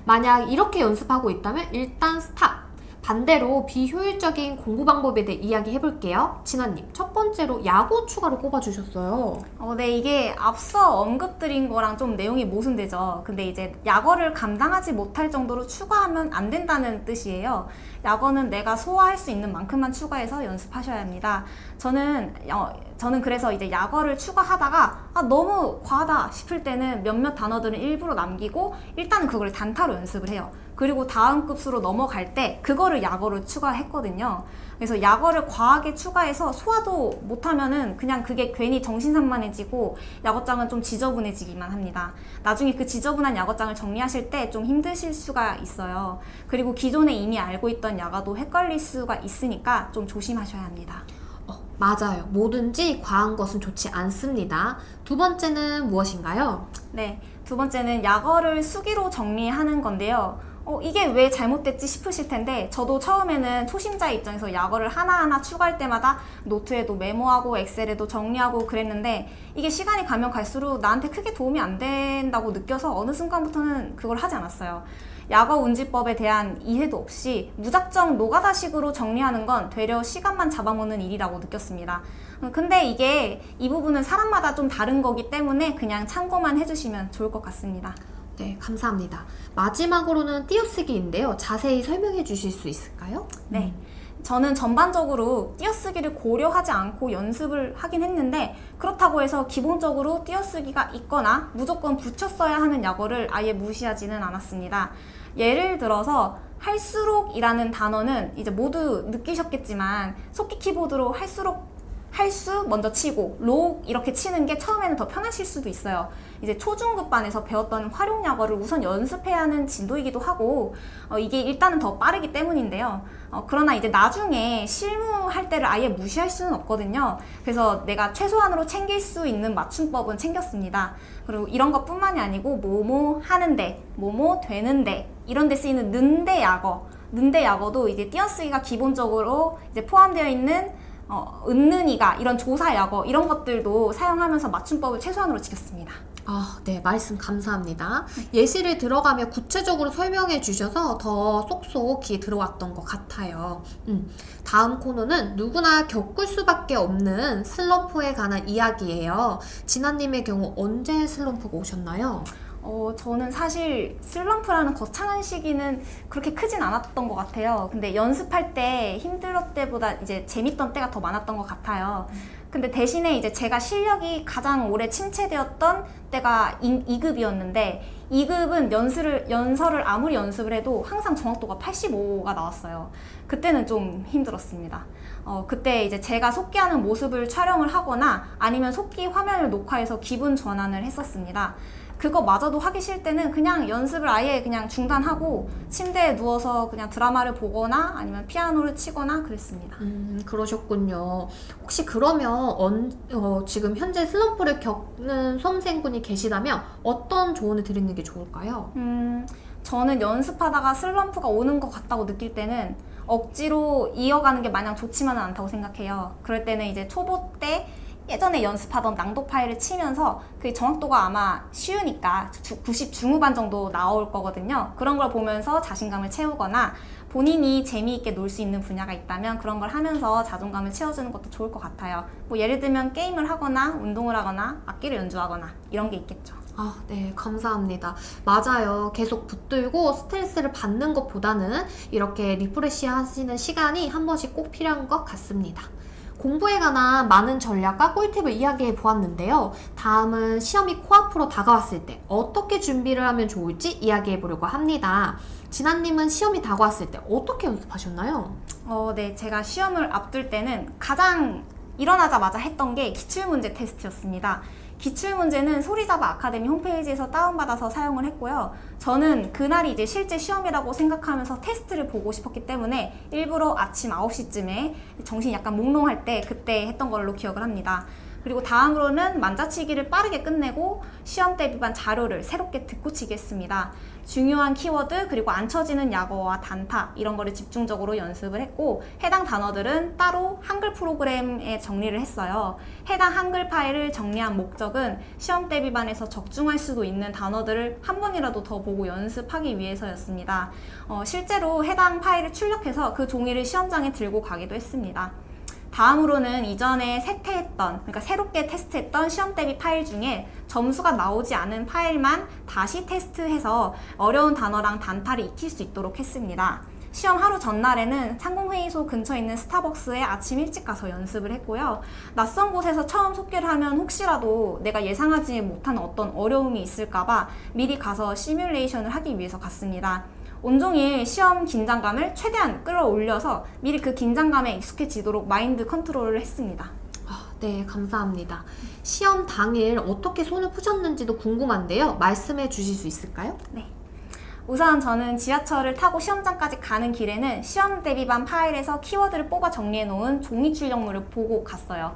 만약 이렇게 연습하고 있다면 일단 스탑! 반대로 비효율적인 공부 방법에 대해 이야기해 볼게요. 진아님, 첫 번째로 약어 추가를 꼽아주셨어요. 네, 이게 앞서 언급드린 거랑 좀 내용이 모순되죠. 근데 이제 약어를 감당하지 못할 정도로 추가하면 안 된다는 뜻이에요. 약어는 내가 소화할 수 있는 만큼만 추가해서 연습하셔야 합니다. 저는 그래서 이제 약어를 추가하다가 너무 과하다 싶을 때는 몇몇 단어들은 일부러 남기고 일단은 그걸 단타로 연습을 해요. 그리고 다음 급수로 넘어갈 때 그거를 약어로 추가했거든요. 그래서 약어를 과하게 추가해서 소화도 못하면은 그냥 그게 괜히 정신산만해지고 약어장은 좀 지저분해지기만 합니다. 나중에 그 지저분한 약어장을 정리하실 때 좀 힘드실 수가 있어요. 그리고 기존에 이미 알고 있던 약어도 헷갈릴 수가 있으니까 좀 조심하셔야 합니다. 맞아요. 뭐든지 과한 것은 좋지 않습니다. 두 번째는 무엇인가요? 네, 두 번째는 약어를 수기로 정리하는 건데요. 이게 왜 잘못됐지 싶으실 텐데 저도 처음에는 초심자의 입장에서 약어를 하나하나 추가할 때마다 노트에도 메모하고 엑셀에도 정리하고 그랬는데 이게 시간이 가면 갈수록 나한테 크게 도움이 안 된다고 느껴서 어느 순간부터는 그걸 하지 않았어요. 약어 운지법에 대한 이해도 없이 무작정 노가다식으로 정리하는 건 되려 시간만 잡아먹는 일이라고 느꼈습니다. 근데 이게 이 부분은 사람마다 좀 다른 거기 때문에 그냥 참고만 해주시면 좋을 것 같습니다. 네, 감사합니다. 마지막으로는 띄어쓰기인데요. 자세히 설명해 주실 수 있을까요? 네. 저는 전반적으로 띄어쓰기를 고려하지 않고 연습을 하긴 했는데 그렇다고 해서 기본적으로 띄어쓰기가 있거나 무조건 붙여 써야 하는 약어를 아예 무시하지는 않았습니다. 예를 들어서 할수록이라는 단어는 이제 모두 느끼셨겠지만 속기 키보드로 할수록 할수 먼저 치고 록 이렇게 치는 게 처음에는 더 편하실 수도 있어요. 이제 초중급반에서 배웠던 활용 약어를 우선 연습해야 하는 진도이기도 하고 이게 일단은 더 빠르기 때문인데요. 그러나 이제 나중에 실무할 때를 아예 무시할 수는 없거든요. 그래서 내가 최소한으로 챙길 수 있는 맞춤법은 챙겼습니다. 그리고 이런 것뿐만이 아니고 뭐뭐 하는데, 뭐뭐 되는데 이런 데 쓰이는 는데 약어도 이제 띄어쓰기가 기본적으로 이제 포함되어 있는 은는이가 이런 조사 약어 이런 것들도 사용하면서 맞춤법을 최소한으로 지켰습니다. 아, 네, 말씀 감사합니다. 예시를 들어가며 구체적으로 설명해 주셔서 더 쏙쏙 귀에 들어왔던 것 같아요. 다음 코너는 누구나 겪을 수밖에 없는 슬럼프에 관한 이야기예요. 진아님의 경우 언제 슬럼프가 오셨나요? 저는 사실 슬럼프라는 거창한 시기는 그렇게 크진 않았던 것 같아요. 근데 연습할 때 힘들었을 때보다 이제 재밌던 때가 더 많았던 것 같아요. 근데 대신에 이제 제가 실력이 가장 오래 침체되었던 때가 2급이었는데 2급은 연설을 아무리 연습을 해도 항상 정확도가 85가 나왔어요. 그때는 좀 힘들었습니다. 그때 이제 제가 속기하는 모습을 촬영을 하거나 아니면 속기 화면을 녹화해서 기분 전환을 했었습니다. 그거마저도 하기 싫을 때는 그냥 연습을 아예 그냥 중단하고 침대에 누워서 그냥 드라마를 보거나 아니면 피아노를 치거나 그랬습니다. 그러셨군요. 혹시 그러면 지금 현재 슬럼프를 겪는 수험생분이 계시다면 어떤 조언을 드리는 게 좋을까요? 저는 연습하다가 슬럼프가 오는 것 같다고 느낄 때는 억지로 이어가는 게 마냥 좋지만은 않다고 생각해요. 그럴 때는 이제 초보 때 예전에 연습하던 낭독 파일을 치면서 그 정확도가 아마 쉬우니까 90 중후반 정도 나올 거거든요. 그런 걸 보면서 자신감을 채우거나 본인이 재미있게 놀 수 있는 분야가 있다면 그런 걸 하면서 자존감을 채워주는 것도 좋을 것 같아요. 뭐 예를 들면 게임을 하거나 운동을 하거나 악기를 연주하거나 이런 게 있겠죠. 아, 네, 감사합니다. 맞아요. 계속 붙들고 스트레스를 받는 것보다는 이렇게 리프레시 하시는 시간이 한 번씩 꼭 필요한 것 같습니다. 공부에 관한 많은 전략과 꿀팁을 이야기해 보았는데요. 다음은 시험이 코앞으로 다가왔을 때 어떻게 준비를 하면 좋을지 이야기해 보려고 합니다. 진아님은 시험이 다가왔을 때 어떻게 연습하셨나요? 네, 제가 시험을 앞둘 때는 가장 일어나자마자 했던 게 기출문제 테스트였습니다. 기출문제는 소리잡아 아카데미 홈페이지에서 다운받아서 사용을 했고요. 저는 그날이 이제 실제 시험이라고 생각하면서 테스트를 보고 싶었기 때문에 일부러 아침 9시쯤에 정신이 약간 몽롱할 때 그때 했던 걸로 기억을 합니다. 그리고 다음으로는 만자치기를 빠르게 끝내고 시험 대비반 자료를 새롭게 듣고치기 했습니다. 중요한 키워드 그리고 안 쳐지는 약어와 단타 이런 거를 집중적으로 연습을 했고 해당 단어들은 따로 한글 프로그램에 정리를 했어요. 해당 한글 파일을 정리한 목적은 시험 대비반에서 적중할 수도 있는 단어들을 한 번이라도 더 보고 연습하기 위해서였습니다. 실제로 해당 파일을 출력해서 그 종이를 시험장에 들고 가기도 했습니다. 다음으로는 이전에 그러니까 새롭게 테스트했던 시험 대비 파일 중에 점수가 나오지 않은 파일만 다시 테스트해서 어려운 단어랑 단타를 익힐 수 있도록 했습니다. 시험 하루 전날에는 상공회의소 근처에 있는 스타벅스에 아침 일찍 가서 연습을 했고요. 낯선 곳에서 처음 속기를 하면 혹시라도 내가 예상하지 못한 어떤 어려움이 있을까봐 미리 가서 시뮬레이션을 하기 위해서 갔습니다. 온종일 시험 긴장감을 최대한 끌어올려서 미리 그 긴장감에 익숙해지도록 마인드 컨트롤을 했습니다. 네, 감사합니다. 시험 당일 어떻게 손을 푸셨는지도 궁금한데요. 말씀해 주실 수 있을까요? 네. 우선 저는 지하철을 타고 시험장까지 가는 길에는 시험 대비반 파일에서 키워드를 뽑아 정리해 놓은 종이 출력물을 보고 갔어요.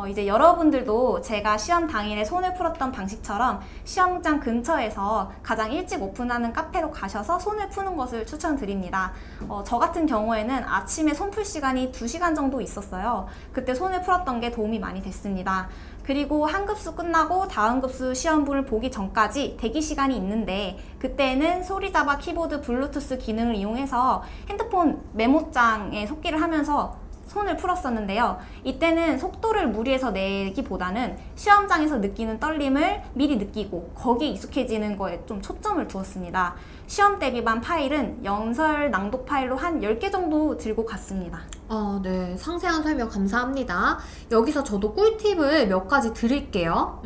이제 여러분들도 제가 시험 당일에 손을 풀었던 방식처럼 시험장 근처에서 가장 일찍 오픈하는 카페로 가셔서 손을 푸는 것을 추천드립니다. 저 같은 경우에는 아침에 손 풀 시간이 2시간 정도 있었어요. 그때 손을 풀었던 게 도움이 많이 됐습니다. 그리고 한 급수 끝나고 다음 급수 시험분을 보기 전까지 대기 시간이 있는데 그때는 소리자바 키보드 블루투스 기능을 이용해서 핸드폰 메모장에 속기를 하면서 손을 풀었었는데요. 이때는 속도를 무리해서 내기보다는 시험장에서 느끼는 떨림을 미리 느끼고 거기에 익숙해지는 거에 좀 초점을 두었습니다. 시험 대비반 파일은 연설 낭독 파일로 한 10개 정도 들고 갔습니다. 네. 상세한 설명 감사합니다. 여기서 저도 꿀팁을 몇 가지 드릴게요.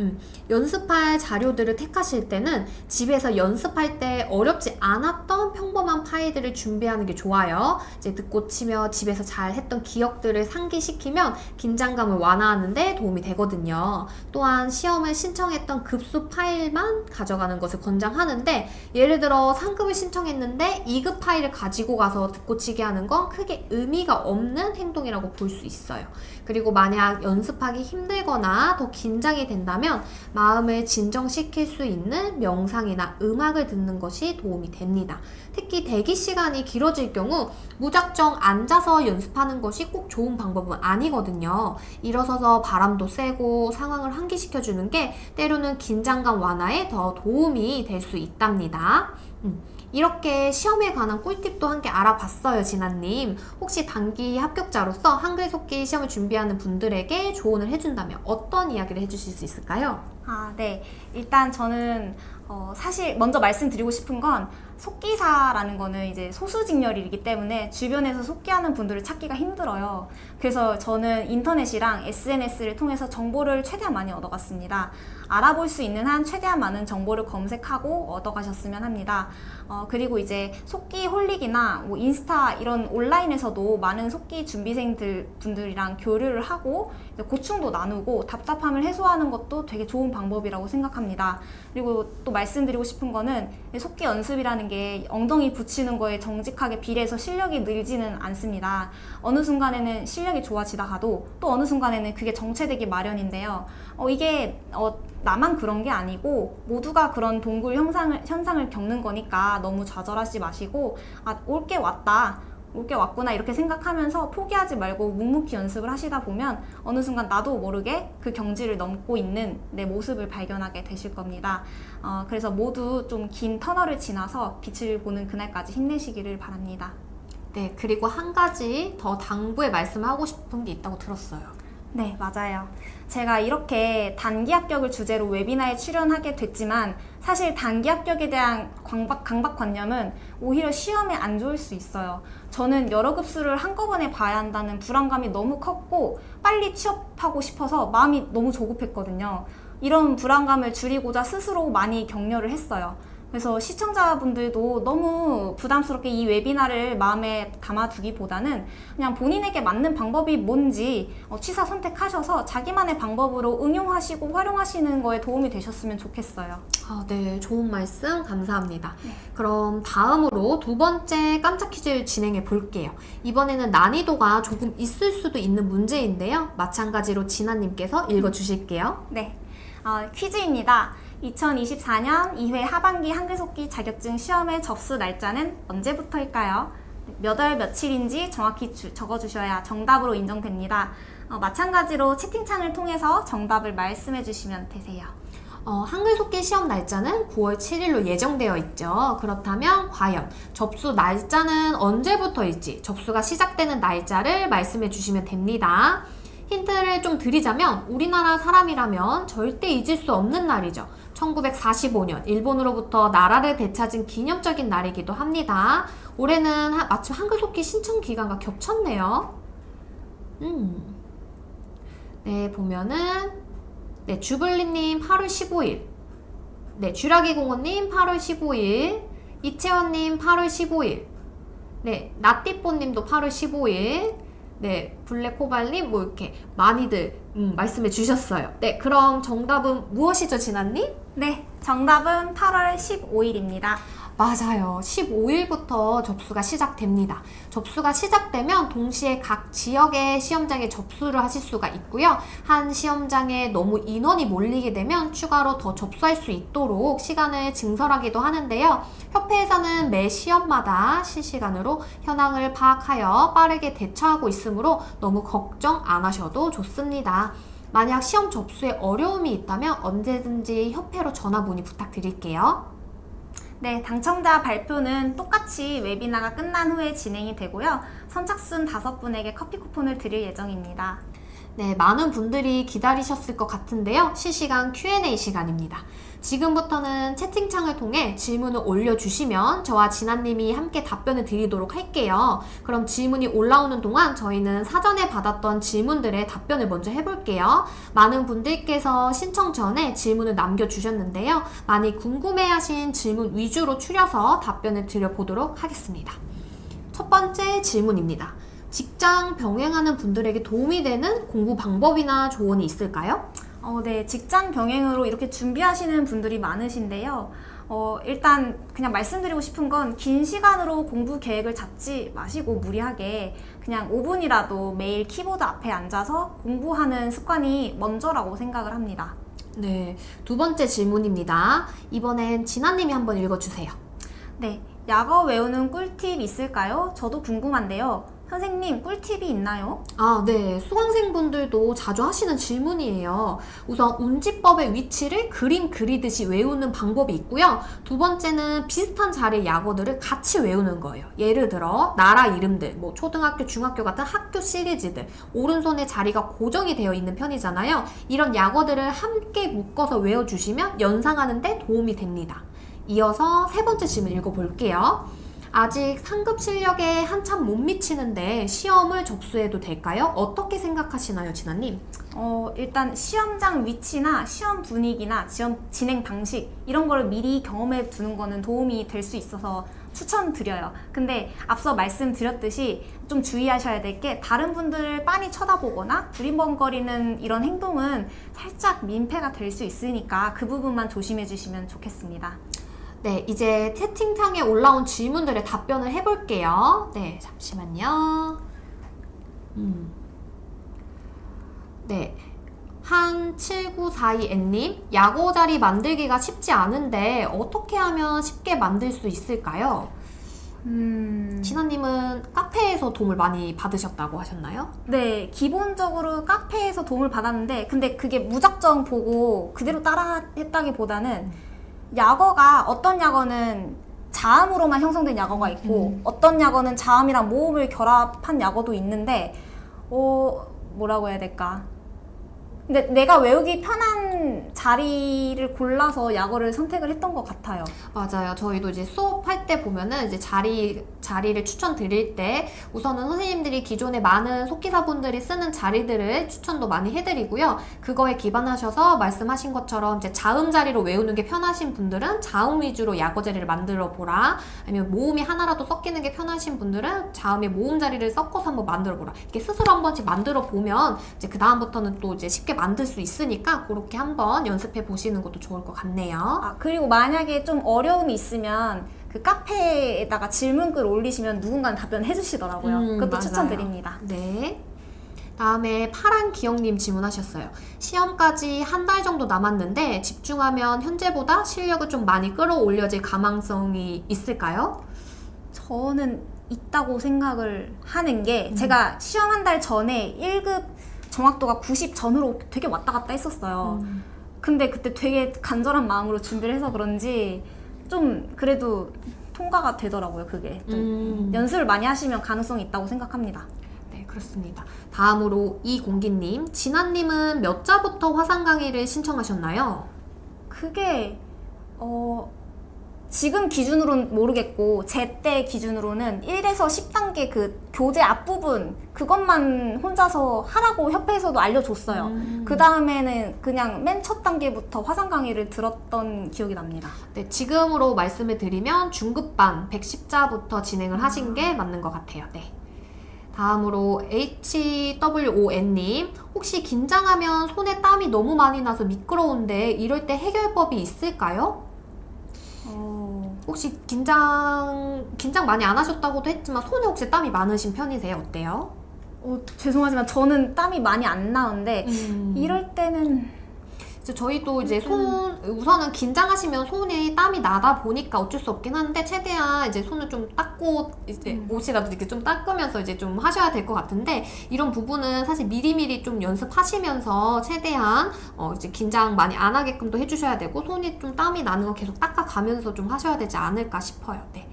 연습할 자료들을 택하실 때는 집에서 연습할 때 어렵지 않았던 평범한 파일들을 준비하는 게 좋아요. 이제 듣고 치며 집에서 잘 했던 기억들을 상기시키면 긴장감을 완화하는 데 도움이 되거든요. 또한 시험을 신청했던 급수 파일만 가져가는 것을 권장하는데, 예를 들어 상급을 신청했는데 2급 파일을 가지고 가서 듣고 치게 하는 건 크게 의미가 없는 행동이라고 볼 수 있어요. 그리고 만약 연습하기 힘들거나 더 긴장이 된다면 마음을 진정시킬 수 있는 명상이나 음악을 듣는 것이 도움이 됩니다. 특히 대기 시간이 길어질 경우 무작정 앉아서 연습하는 것이 꼭 좋은 방법은 아니거든요. 일어서서 바람도 쐬고 상황을 환기시켜주는 게 때로는 긴장감 완화에 더 도움이 될 수 있답니다. 이렇게 시험에 관한 꿀팁도 함께 알아봤어요, 진아님. 혹시 단기 합격자로서 한글 속기 시험을 준비하는 분들에게 조언을 해준다면 어떤 이야기를 해주실 수 있을까요? 네. 일단 저는 사실 먼저 말씀드리고 싶은 건 속기사라는 거는 이제 소수직렬이기 때문에 주변에서 속기하는 분들을 찾기가 힘들어요. 그래서 저는 인터넷이랑 SNS를 통해서 정보를 최대한 많이 얻어갔습니다. 알아볼 수 있는 한 최대한 많은 정보를 검색하고 얻어가셨으면 합니다. 그리고 이제 속기 홀릭이나 뭐 인스타 이런 온라인에서도 많은 속기 분들이랑 교류를 하고 고충도 나누고 답답함을 해소하는 것도 되게 좋은 방법이라고 생각합니다. 그리고 또 말씀드리고 싶은 거는 속기 연습이라는 게 엉덩이 붙이는 거에 정직하게 비례해서 실력이 늘지는 않습니다. 어느 순간에는 실력이 좋아지다가도 또 어느 순간에는 그게 정체되기 마련인데요. 이게 나만 그런 게 아니고 모두가 그런 동굴 현상을 겪는 거니까 너무 좌절하지 마시고 올 게 왔구나 이렇게 생각하면서 포기하지 말고 묵묵히 연습을 하시다 보면 어느 순간 나도 모르게 그 경지를 넘고 있는 내 모습을 발견하게 되실 겁니다. 그래서 모두 좀 긴 터널을 지나서 빛을 보는 그날까지 힘내시기를 바랍니다. 네, 그리고 한 가지 더 당부의 말씀을 하고 싶은 게 있다고 들었어요. 네, 맞아요. 제가 이렇게 단기 합격을 주제로 웨비나에 출연하게 됐지만 사실 단기 합격에 대한 강박관념은 오히려 시험에 안 좋을 수 있어요. 저는 여러 급수를 한꺼번에 봐야 한다는 불안감이 너무 컸고 빨리 취업하고 싶어서 마음이 너무 조급했거든요. 이런 불안감을 줄이고자 스스로 많이 격려를 했어요. 그래서 시청자분들도 너무 부담스럽게 이 웨비나를 마음에 담아두기보다는 그냥 본인에게 맞는 방법이 뭔지 취사 선택하셔서 자기만의 방법으로 응용하시고 활용하시는 거에 도움이 되셨으면 좋겠어요. 네, 좋은 말씀 감사합니다. 네. 그럼 다음으로 두 번째 깜짝 퀴즈를 진행해 볼게요. 이번에는 난이도가 조금 있을 수도 있는 문제인데요. 마찬가지로 진아님께서 읽어주실게요. 네, 퀴즈입니다. 2024년 2회 하반기 한글 속기 자격증 시험의 접수 날짜는 언제부터일까요? 몇 월 며칠인지 정확히 적어주셔야 정답으로 인정됩니다. 마찬가지로 채팅창을 통해서 정답을 말씀해 주시면 되세요. 한글 속기 시험 날짜는 9월 7일로 예정되어 있죠. 그렇다면 과연 접수 날짜는 언제부터일지 접수가 시작되는 날짜를 말씀해 주시면 됩니다. 힌트를 좀 드리자면 우리나라 사람이라면 절대 잊을 수 없는 날이죠. 1945년 일본으로부터 나라를 되찾은 기념적인 날이기도 합니다. 올해는 마침 한글 속기 신청 기간과 겹쳤네요. 네, 보면은 주블리님 8월 15일, 쥐라기 공원님 8월 15일, 이채원님 8월 15일, 나띠뽀님도 8월 15일, 블랙코발님 이렇게 많이들 말씀해 주셨어요. 그럼 정답은 무엇이죠, 진아님? 네, 정답은 8월 15일입니다. 맞아요. 15일부터 접수가 시작됩니다. 접수가 시작되면 동시에 각 지역의 시험장에 접수를 하실 수가 있고요. 한 시험장에 너무 인원이 몰리게 되면 추가로 더 접수할 수 있도록 시간을 증설하기도 하는데요. 협회에서는 매 시험마다 실시간으로 현황을 파악하여 빠르게 대처하고 있으므로 너무 걱정 안 하셔도 좋습니다. 만약 시험 접수에 어려움이 있다면 언제든지 협회로 전화 문의 부탁드릴게요. 네, 당첨자 발표는 똑같이 웨비나가 끝난 후에 진행이 되고요. 선착순 5분에게 커피 쿠폰을 드릴 예정입니다. 네, 많은 분들이 기다리셨을 것 같은데요. 실시간 Q&A 시간입니다. 지금부터는 채팅창을 통해 질문을 올려주시면 저와 진아님이 함께 답변을 드리도록 할게요. 그럼 질문이 올라오는 동안 저희는 사전에 받았던 질문들의 답변을 먼저 해볼게요. 많은 분들께서 신청 전에 질문을 남겨주셨는데요. 많이 궁금해하신 질문 위주로 추려서 답변을 드려보도록 하겠습니다. 첫 번째 질문입니다. 직장 병행하는 분들에게 도움이 되는 공부 방법이나 조언이 있을까요? 네, 직장 병행으로 이렇게 준비하시는 분들이 많으신데요. 일단 그냥 말씀드리고 싶은 건 긴 시간으로 공부 계획을 잡지 마시고 무리하게 그냥 5분이라도 매일 키보드 앞에 앉아서 공부하는 습관이 먼저라고 생각을 합니다. 네, 두 번째 질문입니다. 이번엔 진아님이 한번 읽어주세요. 네, 약어 외우는 꿀팁 있을까요? 저도 궁금한데요. 선생님, 꿀팁이 있나요? 네. 수강생분들도 자주 하시는 질문이에요. 우선 운지법의 위치를 그림 그리듯이 외우는 방법이 있고요. 두 번째는 비슷한 자리의 약어들을 같이 외우는 거예요. 예를 들어 나라 이름들, 뭐 초등학교, 중학교 같은 학교 시리즈들, 오른손에 자리가 고정이 되어 있는 편이잖아요. 이런 약어들을 함께 묶어서 외워주시면 연상하는 데 도움이 됩니다. 이어서 세 번째 질문 읽어볼게요. 아직 상급 실력에 한참 못 미치는데 시험을 접수해도 될까요? 어떻게 생각하시나요, 진아님? 일단 시험장 위치나 시험 분위기나 시험 진행 방식 이런 거를 미리 경험해 두는 거는 도움이 될 수 있어서 추천드려요. 근데 앞서 말씀드렸듯이 좀 주의하셔야 될 게 다른 분들을 빤히 쳐다보거나 두리번거리는 이런 행동은 살짝 민폐가 될 수 있으니까 그 부분만 조심해 주시면 좋겠습니다. 네, 이제 채팅창에 올라온 질문들의 답변을 해볼게요. 네, 잠시만요. 네, 한7942N님, 약어 자리 만들기가 쉽지 않은데 어떻게 하면 쉽게 만들 수 있을까요? 진아님은 카페에서 도움을 많이 받으셨다고 하셨나요? 네, 기본적으로 카페에서 도움을 받았는데 근데 그게 무작정 보고 그대로 따라 했다기보다는 약어가 어떤 약어는 자음으로만 형성된 약어가 있고 어떤 약어는 자음이랑 모음을 결합한 약어도 있는데 뭐라고 해야 될까? 근데 내가 외우기 편한 자리를 골라서 약어를 선택을 했던 것 같아요. 맞아요. 저희도 이제 수업할 때 보면은 이제 자리를 추천드릴 때 우선은 선생님들이 기존에 많은 속기사분들이 쓰는 자리들을 추천도 많이 해드리고요. 그거에 기반하셔서 말씀하신 것처럼 이제 자음 자리로 외우는 게 편하신 분들은 자음 위주로 약어 자리를 만들어 보라. 아니면 모음이 하나라도 섞이는 게 편하신 분들은 자음에 모음 자리를 섞어서 한번 만들어 보라. 이렇게 스스로 한 번씩 만들어 보면 이제 그 다음부터는 또 이제 쉽게 만들 수 있으니까 그렇게 한번 연습해 보시는 것도 좋을 것 같네요. 그리고 만약에 좀 어려움이 있으면 그 카페에다가 질문글 올리시면 누군가는 답변해 주시더라고요. 그것도 맞아요. 추천드립니다. 네. 다음에 파란 기영님 질문하셨어요. 시험까지 한 달 정도 남았는데 집중하면 현재보다 실력을 좀 많이 끌어올려질 가망성이 있을까요? 저는 있다고 생각을 하는 게 제가 시험 한 달 전에 1급 정확도가 90 전후로 되게 왔다 갔다 했었어요. 근데 그때 되게 간절한 마음으로 준비를 해서 그런지 좀 그래도 통과가 되더라고요. 그게 좀 연습을 많이 하시면 가능성이 있다고 생각합니다. 네, 그렇습니다. 다음으로 이공기님, 진아님은 몇 자부터 화상 강의를 신청하셨나요? 그게 지금 기준으로는 모르겠고 제 때 기준으로는 1에서 10단계 그 교재 앞부분 그것만 혼자서 하라고 협회에서도 알려줬어요. 그 다음에는 그냥 맨 첫 단계부터 화상 강의를 들었던 기억이 납니다. 네, 지금으로 말씀을 드리면 중급반 110자부터 진행을 하신 게 맞는 것 같아요. 네. 다음으로 HWON님, 혹시 긴장하면 손에 땀이 너무 많이 나서 미끄러운데 이럴 때 해결법이 있을까요? 혹시 긴장 많이 안 하셨다고도 했지만 손에 혹시 땀이 많으신 편이세요? 어때요? 죄송하지만 저는 땀이 많이 안 나는데 이럴 때는 이제 저희도 이제 우선은 긴장하시면 손에 땀이 나다 보니까 어쩔 수 없긴 한데, 최대한 이제 손을 좀 닦고, 이제 옷이라도 이렇게 좀 닦으면서 이제 좀 하셔야 될 것 같은데, 이런 부분은 사실 미리미리 좀 연습하시면서 최대한, 이제 긴장 많이 안 하게끔 또 해주셔야 되고, 손이 좀 땀이 나는 거 계속 닦아가면서 좀 하셔야 되지 않을까 싶어요. 네.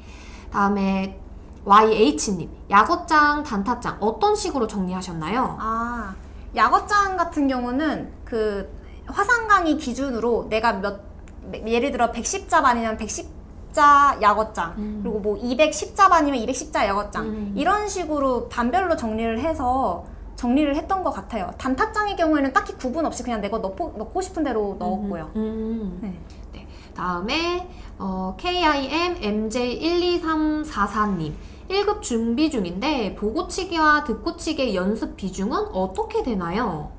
다음에, YH님, 야거장, 단타장, 어떤 식으로 정리하셨나요? 아, 야거장 같은 경우는 그 화상강의 기준으로 내가 예를 들어 110자반이면 110자 야거장, 그리고 뭐 210자반이면 210자 야거장, 이런 식으로 반별로 정리를 했던 것 같아요. 단타장의 경우에는 딱히 구분 없이 그냥 내가 넣고 싶은 대로 넣었고요. 네. 네. 다음에 KIM MJ12344님, 1급 준비 중인데 보고치기와 듣고치기의 연습 비중은 어떻게 되나요?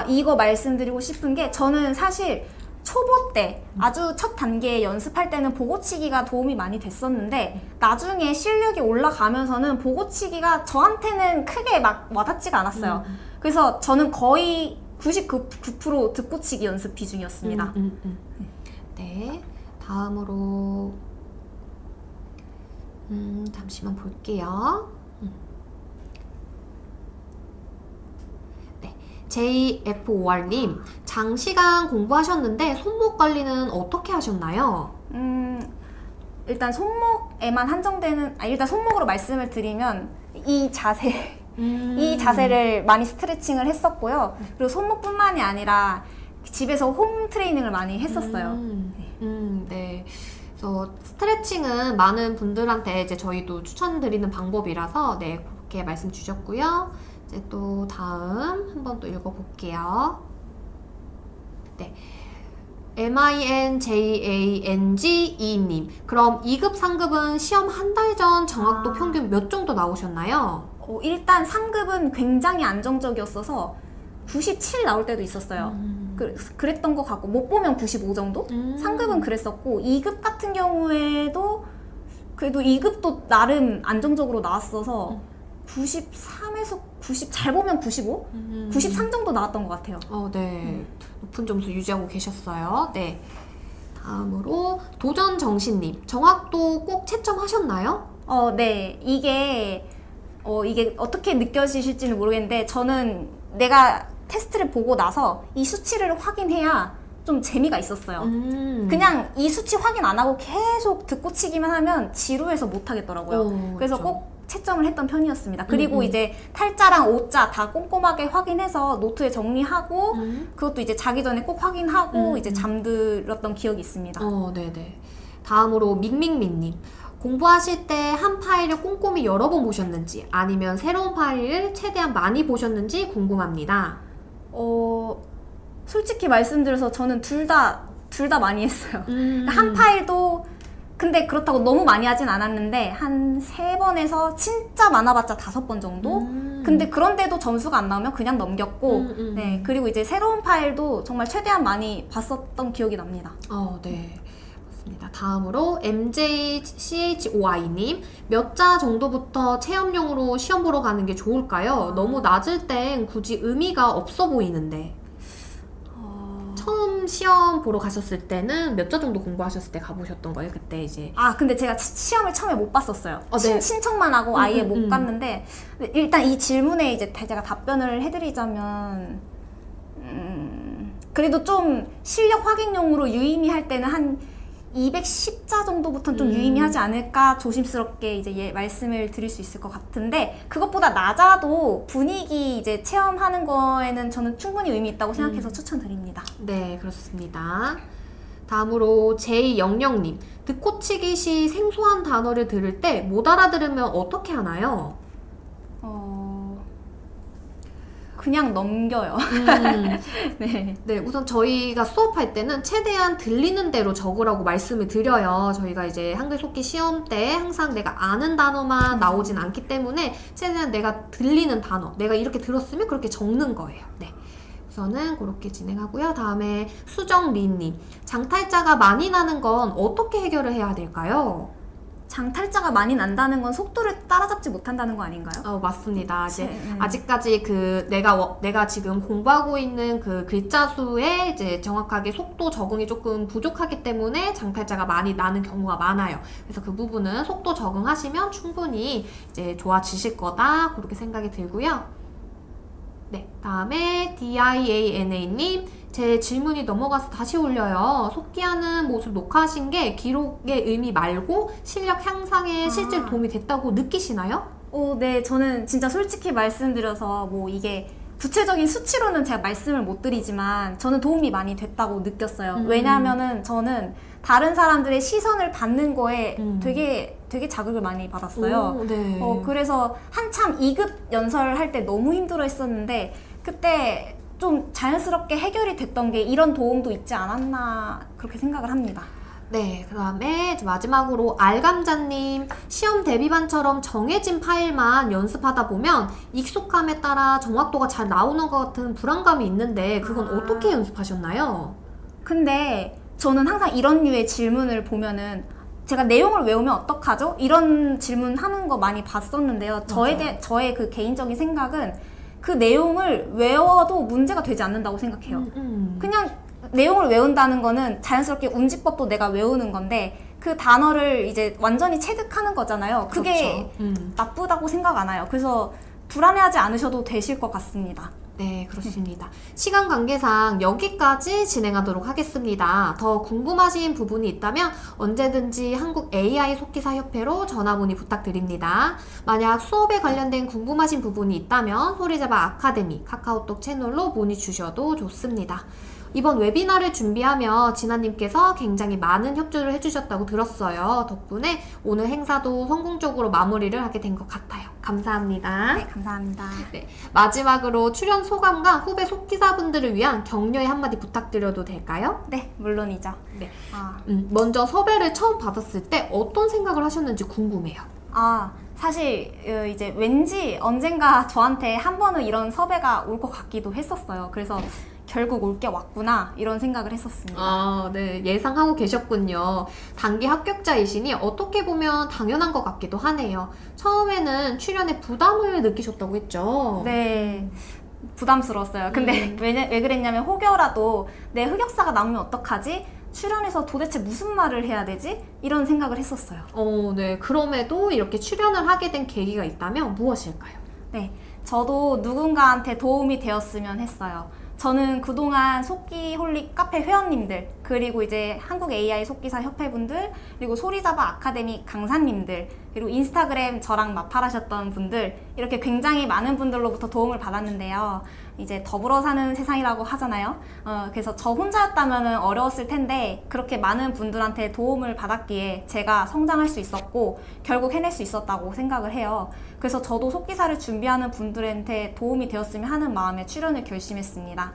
이거 말씀드리고 싶은 게, 저는 사실 초보 때 아주 첫 단계에 연습할 때는 보고치기가 도움이 많이 됐었는데, 나중에 실력이 올라가면서는 보고치기가 저한테는 크게 막 와닿지가 않았어요. 그래서 저는 거의 99% 듣고치기 연습 비중이었습니다. 네. 다음으로 잠시만 볼게요. 네. JFOR님, 장시간 공부하셨는데 손목 관리는 어떻게 하셨나요? 일단 손목에만 한정되는, 일단 손목으로 말씀을 드리면 이 자세를 많이 스트레칭을 했었고요. 그리고 손목뿐만이 아니라 집에서 홈 트레이닝을 많이 했었어요. 네. 그래서 스트레칭은 많은 분들한테 이제 저희도 추천드리는 방법이라서, 네, 그렇게 말씀 주셨고요. 이제 또 다음 한번 또 읽어볼게요. 네. MINJANG2님, 그럼 2급, 3급은 시험 한 달 전 정확도 평균 몇 정도 나오셨나요? 일단 3급은 굉장히 안정적이었어서 97 나올 때도 있었어요. 그랬던 것 같고, 못 보면 95 정도? 3급은 그랬었고, 2급 같은 경우에도 그래도 2급도 나름 안정적으로 나왔어서 93에서 90, 잘 보면 95? 93 정도 나왔던 것 같아요. 네. 높은 점수 유지하고 계셨어요. 네. 다음으로 도전정신님, 정확도 꼭 채점하셨나요? 네. 이게 어떻게 느껴지실지는 모르겠는데, 저는 내가 테스트를 보고 나서 이 수치를 확인해야 좀 재미가 있었어요. 그냥 이 수치 확인 안 하고 계속 듣고치기만 하면 지루해서 못 하겠더라고요. 그래서 그렇죠. 꼭 채점을 했던 편이었습니다. 그리고 이제 탈자랑 오자 다 꼼꼼하게 확인해서 노트에 정리하고, 그것도 이제 자기 전에 꼭 확인하고 이제 잠들었던 기억이 있습니다. 네네. 다음으로 밍밍밍님, 공부하실 때 한 파일을 꼼꼼히 여러 번 보셨는지, 아니면 새로운 파일을 최대한 많이 보셨는지 궁금합니다. 솔직히 말씀드려서 저는 둘 다 많이 했어요. 한 파일도, 근데 그렇다고 너무 많이 하진 않았는데 한 3번에서 진짜 많아봤자 5번 정도? 근데 그런데도 점수가 안 나오면 그냥 넘겼고, 네, 그리고 이제 새로운 파일도 정말 최대한 많이 봤었던 기억이 납니다. 네. 맞습니다. 다음으로 MJCHOI님, 몇 자 정도부터 체험용으로 시험 보러 가는 게 좋을까요? 너무 낮을 땐 굳이 의미가 없어 보이는데. 처음 시험 보러 가셨을 때는 몇 자 정도 공부하셨을 때 가보셨던 거예요? 그때 이제. 근데 제가 시험을 처음에 못 봤었어요. 네. 신청만 하고 아예 못 갔는데, 일단 이 질문에 이제 제가 답변을 해드리자면, 그래도 좀 실력 확인용으로 유의미할 때는 한 210자 정도부터는 좀 유의미하지 않을까 조심스럽게 이제 말씀을 드릴 수 있을 것 같은데, 그것보다 낮아도 분위기 이제 체험하는 거에는 저는 충분히 의미 있다고 생각해서 추천드립니다. 네, 그렇습니다. 다음으로 J00님, 듣고치기 시 생소한 단어를 들을 때 못 알아들으면 어떻게 하나요? 그냥 넘겨요. 네. 네, 우선 저희가 수업할 때는 최대한 들리는 대로 적으라고 말씀을 드려요. 저희가 이제 한글 속기 시험 때 항상 내가 아는 단어만 나오진 않기 때문에 최대한 내가 들리는 단어, 내가 이렇게 들었으면 그렇게 적는 거예요. 네. 우선은 그렇게 진행하고요. 다음에 수정리님, 장탈자가 많이 나는 건 어떻게 해결을 해야 될까요? 장탈자가 많이 난다는 건 속도를 따라잡지 못한다는 거 아닌가요? 맞습니다. 이제 네. 아직까지 내가 지금 공부하고 있는 그 글자 수에 이제 정확하게 속도 적응이 조금 부족하기 때문에 장탈자가 많이 나는 경우가 많아요. 그래서 그 부분은 속도 적응하시면 충분히 이제 좋아지실 거다 그렇게 생각이 들고요. 네, 다음에 DIANA님 제 질문이 넘어가서 다시 올려요. 속기하는 모습 녹화하신 게 기록의 의미 말고 실력 향상에 실제로 도움이 됐다고 느끼시나요? 네, 저는 진짜 솔직히 말씀드려서 뭐 이게 구체적인 수치로는 제가 말씀을 못 드리지만 저는 도움이 많이 됐다고 느꼈어요. 왜냐하면은 저는 다른 사람들의 시선을 받는 거에 되게 자극을 많이 받았어요. 네. 그래서 한참 2급 연설할 때 너무 힘들어 했었는데 그때 좀 자연스럽게 해결이 됐던 게 이런 도움도 있지 않았나 그렇게 생각을 합니다. 네, 그 다음에 마지막으로 알감자님 시험 대비반처럼 정해진 파일만 연습하다 보면 익숙함에 따라 정확도가 잘 나오는 것 같은 불안감이 있는데 그건 어떻게 연습하셨나요? 근데 저는 항상 이런 류의 질문을 보면은 제가 내용을 외우면 어떡하죠? 이런 질문 하는 거 많이 봤었는데요. 저의 그 개인적인 생각은 그 내용을 외워도 문제가 되지 않는다고 생각해요. 그냥 내용을 외운다는 거는 자연스럽게 운지법도 내가 외우는 건데 그 단어를 이제 완전히 체득하는 거잖아요. 그게 그렇죠. 나쁘다고 생각 안 해요. 그래서 불안해하지 않으셔도 되실 것 같습니다. 네, 그렇습니다. 시간 관계상 여기까지 진행하도록 하겠습니다. 더 궁금하신 부분이 있다면 언제든지 한국 AI 속기사 협회로 전화 문의 부탁드립니다. 만약 수업에 관련된 궁금하신 부분이 있다면 소리잡아 아카데미 카카오톡 채널로 문의 주셔도 좋습니다. 이번 웨비나를 준비하며 진아님께서 굉장히 많은 협조를 해주셨다고 들었어요. 덕분에 오늘 행사도 성공적으로 마무리를 하게 된 것 같아요. 감사합니다. 네, 감사합니다. 네, 마지막으로 출연 소감과 후배 속기사분들을 위한 격려의 한마디 부탁드려도 될까요? 네, 물론이죠. 네. 먼저 섭외를 처음 받았을 때 어떤 생각을 하셨는지 궁금해요. 사실 이제 왠지 언젠가 저한테 한 번은 이런 섭외가 올 것 같기도 했었어요. 그래서 결국 올 게 왔구나 이런 생각을 했었습니다. 네. 예상하고 계셨군요. 단기 합격자이시니 어떻게 보면 당연한 것 같기도 하네요. 처음에는 출연에 부담을 느끼셨다고 했죠? 네. 부담스러웠어요. 근데 왜 그랬냐면 혹여라도 내 흑역사가 나오면 어떡하지? 출연해서 도대체 무슨 말을 해야 되지? 이런 생각을 했었어요. 네. 그럼에도 이렇게 출연을 하게 된 계기가 있다면 무엇일까요? 네. 저도 누군가한테 도움이 되었으면 했어요. 저는 그동안 속기홀릭 카페 회원님들, 그리고 이제 한국 AI 속기사 협회분들, 그리고 소리잡아 아카데미 강사님들, 그리고 인스타그램 저랑 마팔하셨던 분들, 이렇게 굉장히 많은 분들로부터 도움을 받았는데요. 이제 더불어 사는 세상이라고 하잖아요. 그래서 저 혼자였다면 어려웠을 텐데 그렇게 많은 분들한테 도움을 받았기에 제가 성장할 수 있었고 결국 해낼 수 있었다고 생각을 해요. 그래서 저도 속기사를 준비하는 분들한테 도움이 되었으면 하는 마음에 출연을 결심했습니다.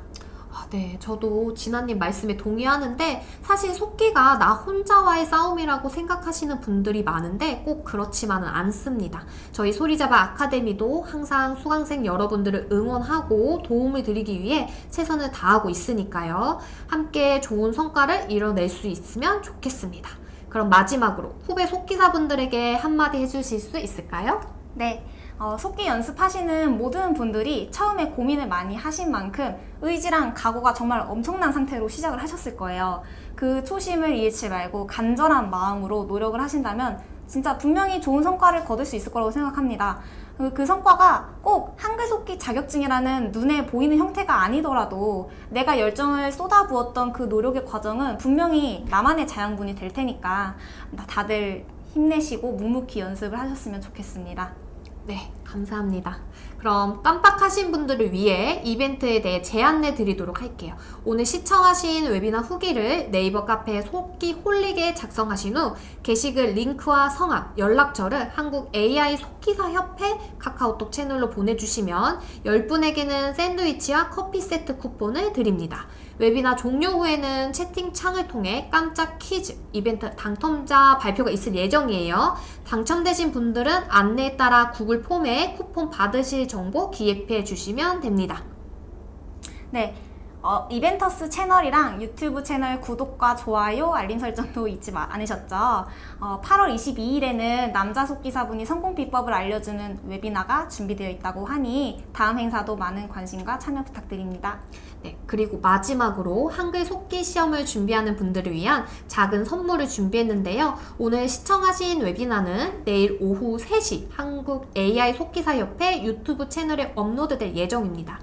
네, 저도 진아님 말씀에 동의하는데 사실 속기가 나 혼자와의 싸움이라고 생각하시는 분들이 많은데 꼭 그렇지만은 않습니다. 저희 소리잡아 아카데미도 항상 수강생 여러분들을 응원하고 도움을 드리기 위해 최선을 다하고 있으니까요. 함께 좋은 성과를 이뤄낼 수 있으면 좋겠습니다. 그럼 마지막으로 후배 속기사분들에게 한마디 해주실 수 있을까요? 네. 속기 연습하시는 모든 분들이 처음에 고민을 많이 하신 만큼 의지랑 각오가 정말 엄청난 상태로 시작을 하셨을 거예요. 그 초심을 잃지 말고 간절한 마음으로 노력을 하신다면 진짜 분명히 좋은 성과를 거둘 수 있을 거라고 생각합니다. 그 성과가 꼭 한글 속기 자격증이라는 눈에 보이는 형태가 아니더라도 내가 열정을 쏟아부었던 그 노력의 과정은 분명히 나만의 자양분이 될 테니까 다들 힘내시고 묵묵히 연습을 하셨으면 좋겠습니다. 네, 감사합니다. 그럼 깜빡하신 분들을 위해 이벤트에 대해 제안해 드리도록 할게요. 오늘 시청하신 웨비나 후기를 네이버 카페 속기홀릭에 작성하신 후 게시글 링크와 성함, 연락처를 한국 AI 속기사 협회 카카오톡 채널로 보내주시면 10분에게는 샌드위치와 커피 세트 쿠폰을 드립니다. 웨비나 종료 후에는 채팅창을 통해 깜짝 퀴즈, 이벤트 당첨자 발표가 있을 예정이에요. 당첨되신 분들은 안내에 따라 구글 폼에 쿠폰 받으실 정보 기입해 주시면 됩니다. 네. 이벤터스 채널이랑 유튜브 채널 구독과 좋아요, 알림 설정도 잊지 않으셨죠? 8월 22일에는 남자 속기사분이 성공 비법을 알려주는 웨비나가 준비되어 있다고 하니 다음 행사도 많은 관심과 참여 부탁드립니다. 네, 그리고 마지막으로 한글 속기 시험을 준비하는 분들을 위한 작은 선물을 준비했는데요. 오늘 시청하신 웨비나는 내일 오후 3시 한국 AI 속기사협회 유튜브 채널에 업로드될 예정입니다.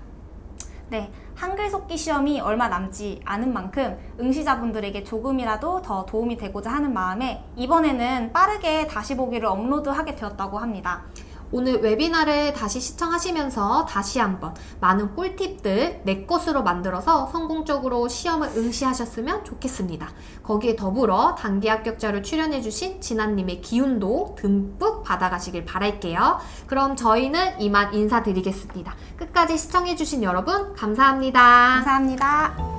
네, 한글 속기 시험이 얼마 남지 않은 만큼 응시자분들에게 조금이라도 더 도움이 되고자 하는 마음에 이번에는 빠르게 다시 보기를 업로드하게 되었다고 합니다. 오늘 웨비나를 다시 시청하시면서 다시 한번 많은 꿀팁들 내 것으로 만들어서 성공적으로 시험을 응시하셨으면 좋겠습니다. 거기에 더불어 단기 합격자로 출연해주신 진아님의 기운도 듬뿍 받아가시길 바랄게요. 그럼 저희는 이만 인사드리겠습니다. 끝까지 시청해주신 여러분 감사합니다. 감사합니다.